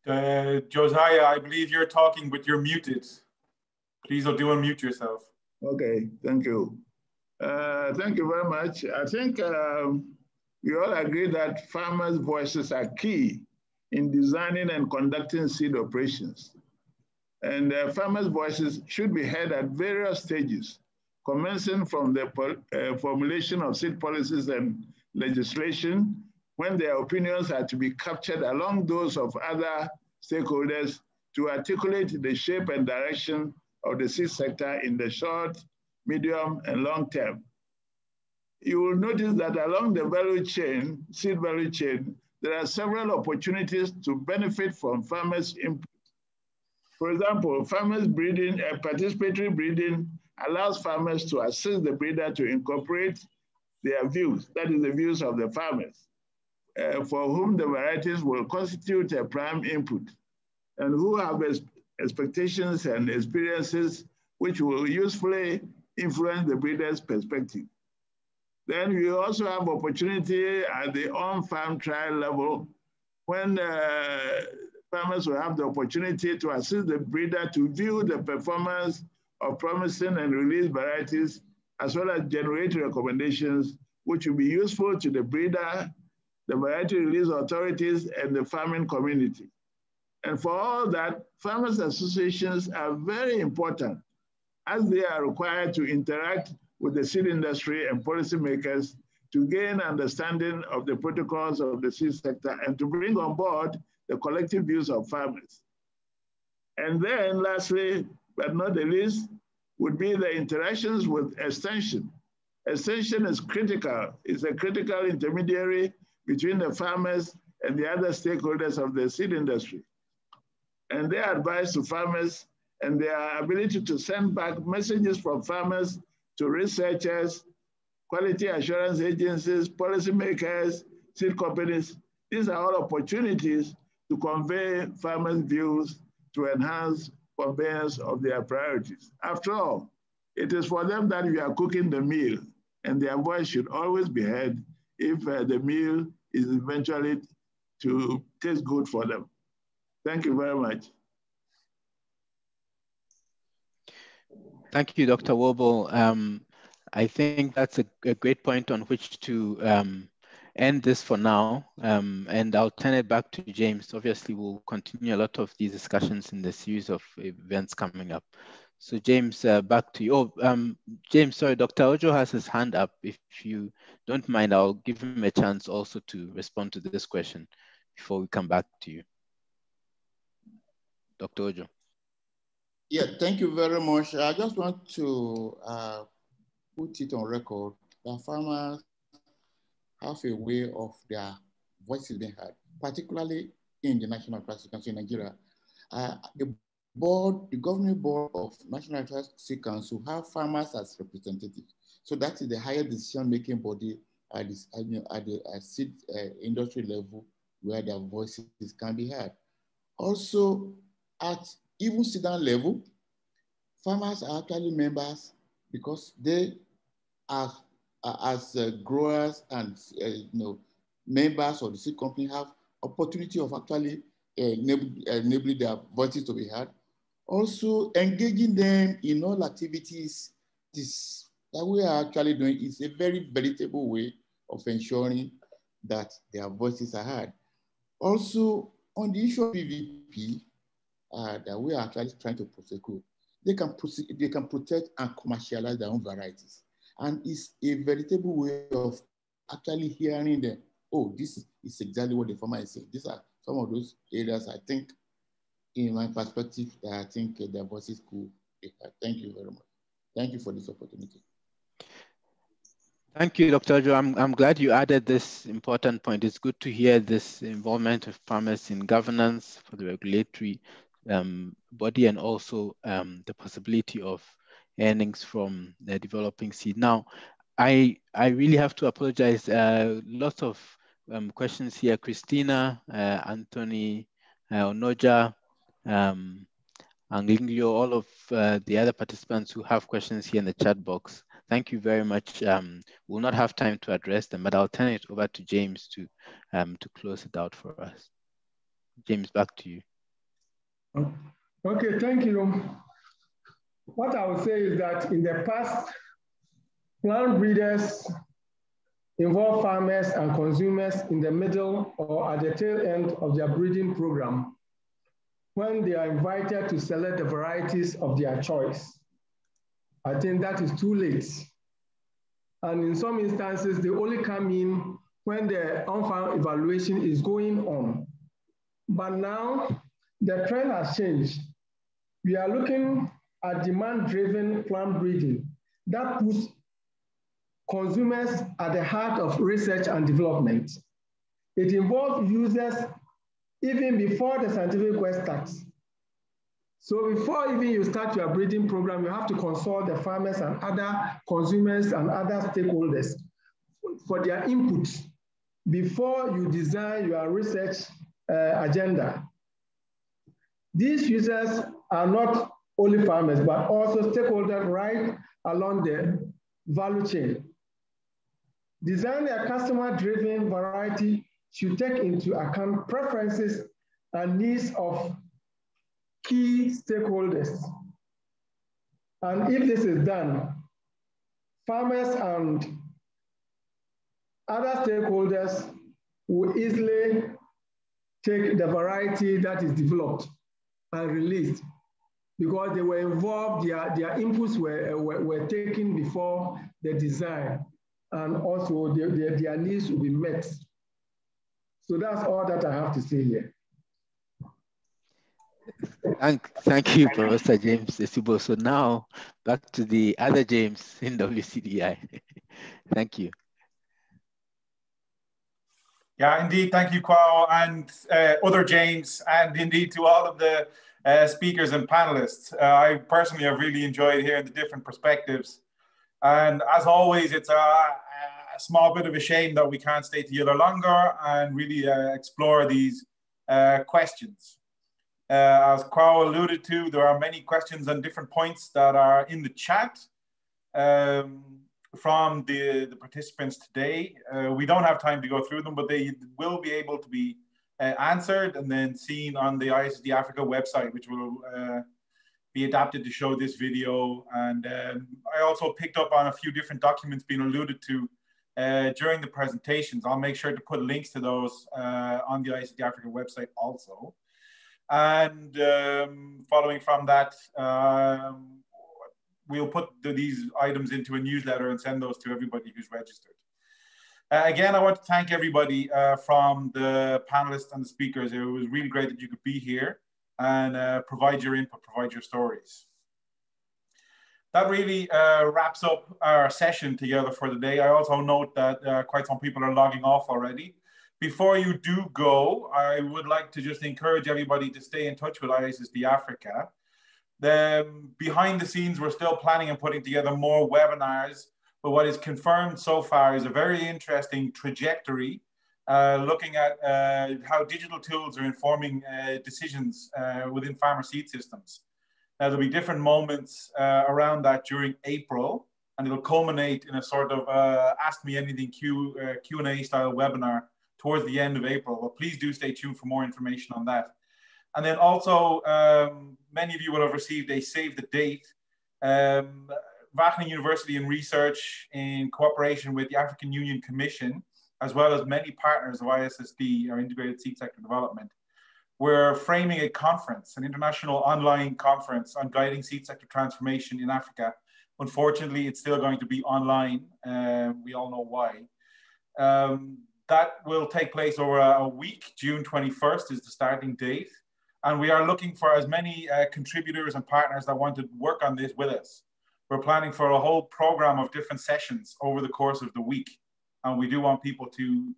S1: Josiah, I believe you're talking, but you're muted. Please do unmute yourself.
S6: Okay, thank you. Thank you very much. I think we all agree that farmers' voices are key in designing and conducting seed operations. And farmers' voices should be heard at various stages, commencing from the formulation of seed policies and legislation, when their opinions are to be captured along those of other stakeholders to articulate the shape and direction of the seed sector in the short, medium, and long term. You will notice that along the value chain, seed value chain, there are several opportunities to benefit from farmers' input. For example, farmers breeding, participatory breeding allows farmers to assist the breeder to incorporate their views, that is the views of the farmers, for whom the varieties will constitute a prime input, and who have expectations and experiences which will usefully influence the breeder's perspective. Then we also have opportunity at the on-farm trial level, when farmers will have the opportunity to assist the breeder to view the performance of promising and released varieties, as well as generate recommendations which will be useful to the breeder, the variety release authorities, and the farming community. And for all that, farmers' associations are very important, as they are required to interact with the seed industry and policymakers to gain understanding of the protocols of the seed sector and to bring on board the collective views of farmers. And then lastly, but not the least, would be the interactions with extension. Extension is critical. It's a critical intermediary between the farmers and the other stakeholders of the seed industry. And their advice to farmers and their ability to send back messages from farmers to researchers, quality assurance agencies, policymakers, seed companies, these are all opportunities to convey farmers' views to enhance conveyance of their priorities. After all, it is for them that we are cooking the meal, and their voice should always be heard if the meal is eventually to taste good for them. Thank you very much.
S2: Thank you, Dr. Wobel. I think that's a great point on which to end this for now. And I'll turn it back to James. Obviously, we'll continue a lot of these discussions in the series of events coming up. So James, back to you. Oh, James, sorry, Dr. Ojo has his hand up. If you don't mind, I'll give him a chance also to respond to this question before we come back to you. Dr. Ojo.
S7: Yeah, thank you very much. I just want to put it on record that farmers have a way of their voices being heard, particularly in the National Crisis Council in Nigeria. The governing board of National Crisis Council have farmers as representatives. So that is the higher decision-making body at the seed industry level where their voices can be heard. Also, at even sit-down level, farmers are actually members because they are, as growers and members of the seed company, have opportunity of actually enabling their voices to be heard. Also, engaging them in all activities that we are actually doing is a very veritable way of ensuring that their voices are heard. Also, on the issue of PVP that we are actually trying to prosecute, they can protect and commercialize their own varieties. And it's a veritable way of actually hearing them. Oh, this is exactly what the farmer is saying. These are some of those areas I think, in my perspective, that I think their voices could be heard. Thank you very much. Thank you for this opportunity.
S2: Thank you, Dr. Ojo. I'm glad you added this important point. It's good to hear this involvement of farmers in governance for the regulatory body and also the possibility of earnings from the developing seed. Now, I really have to apologize. Lots of questions here. Christina, Anthony, Onoja, Anglingio, all of the other participants who have questions here in the chat box. Thank you very much. We'll not have time to address them, but I'll turn it over to James to close it out for us. James, back to you.
S8: Okay, thank you. What I would say is that in the past, plant breeders involve farmers and consumers in the middle or at the tail end of their breeding program when they are invited to select the varieties of their choice. I think that is too late. And in some instances, they only come in when the on-farm evaluation is going on. But now, the trend has changed. We are looking at demand-driven plant breeding that puts consumers at the heart of research and development. It involves users even before the scientific quest starts. So before even you start your breeding program, you have to consult the farmers and other consumers and other stakeholders for their input before you design your research agenda. These users are not only farmers, but also stakeholders right along the value chain. Designing a customer-driven variety should take into account preferences and needs of key stakeholders. And if this is done, farmers and other stakeholders will easily take the variety that is developed and released because they were involved, their inputs were taken before the design, and also their needs will be met. So that's all that I have to say here.
S2: Thank you, Professor James Esibo. So now back to the other James in WCDI. Thank you.
S1: Yeah, indeed. Thank you, Kwao, and other James, and indeed to all of the speakers and panelists. I personally have really enjoyed hearing the different perspectives. And as always, it's a small bit of a shame that we can't stay together longer and really explore these questions. As Kwao alluded to, there are many questions and different points that are in the chat from the participants today. We don't have time to go through them, but they will be able to be answered and then seen on the ISD Africa website, which will be adapted to show this video. And I also picked up on a few different documents being alluded to during the presentations. I'll make sure to put links to those on the ICT Africa website also. And following from that, we'll put these items into a newsletter and send those to everybody who's registered. Again, I want to thank everybody from the panelists and the speakers. It was really great that you could be here and provide your input, provide your stories. That really wraps up our session together for the day. I also note that quite some people are logging off already. Before you do go, I would like to just encourage everybody to stay in touch with ISSD Africa. Behind the scenes, we're still planning and putting together more webinars, but what is confirmed so far is a very interesting trajectory looking at how digital tools are informing decisions within farmer seed systems. Now, there'll be different moments around that during April, and it'll culminate in a sort of Ask Me Anything Q&A style webinar towards the end of April. Well, please do stay tuned for more information on that. And then also, many of you will have received a save the date. Wageningen University and Research, in cooperation with the African Union Commission, as well as many partners of ISSD, or Integrated Seed Sector Development, we're framing a conference, an international online conference on guiding seed sector transformation in Africa. Unfortunately, it's still going to be online. We all know why. That will take place over a week. June 21st is the starting date. And we are looking for as many contributors and partners that want to work on this with us. We're planning for a whole program of different sessions over the course of the week. And we do want people to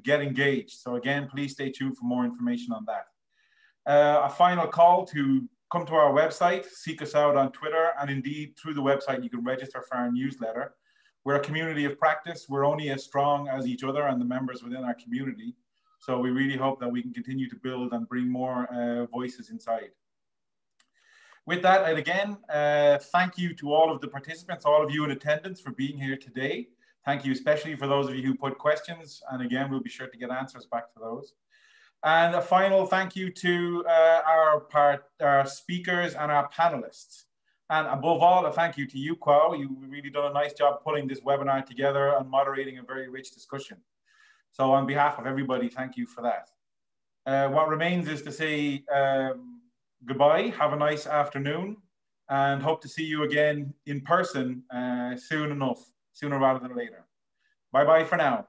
S1: get engaged. So again, please stay tuned for more information on that. A final call to come to our website, seek us out on Twitter, and indeed through the website, you can register for our newsletter. We're a community of practice. We're only as strong as each other and the members within our community. So we really hope that we can continue to build and bring more voices inside. With that, and again, thank you to all of the participants, all of you in attendance for being here today. Thank you especially for those of you who put questions. And again, we'll be sure to get answers back to those. And a final thank you to our speakers and our panelists. And above all, a thank you to you, Kwao. You've really done a nice job putting this webinar together and moderating a very rich discussion. So on behalf of everybody, thank you for that. What remains is to say goodbye, have a nice afternoon, and hope to see you again in person soon enough, sooner rather than later. Bye-bye for now.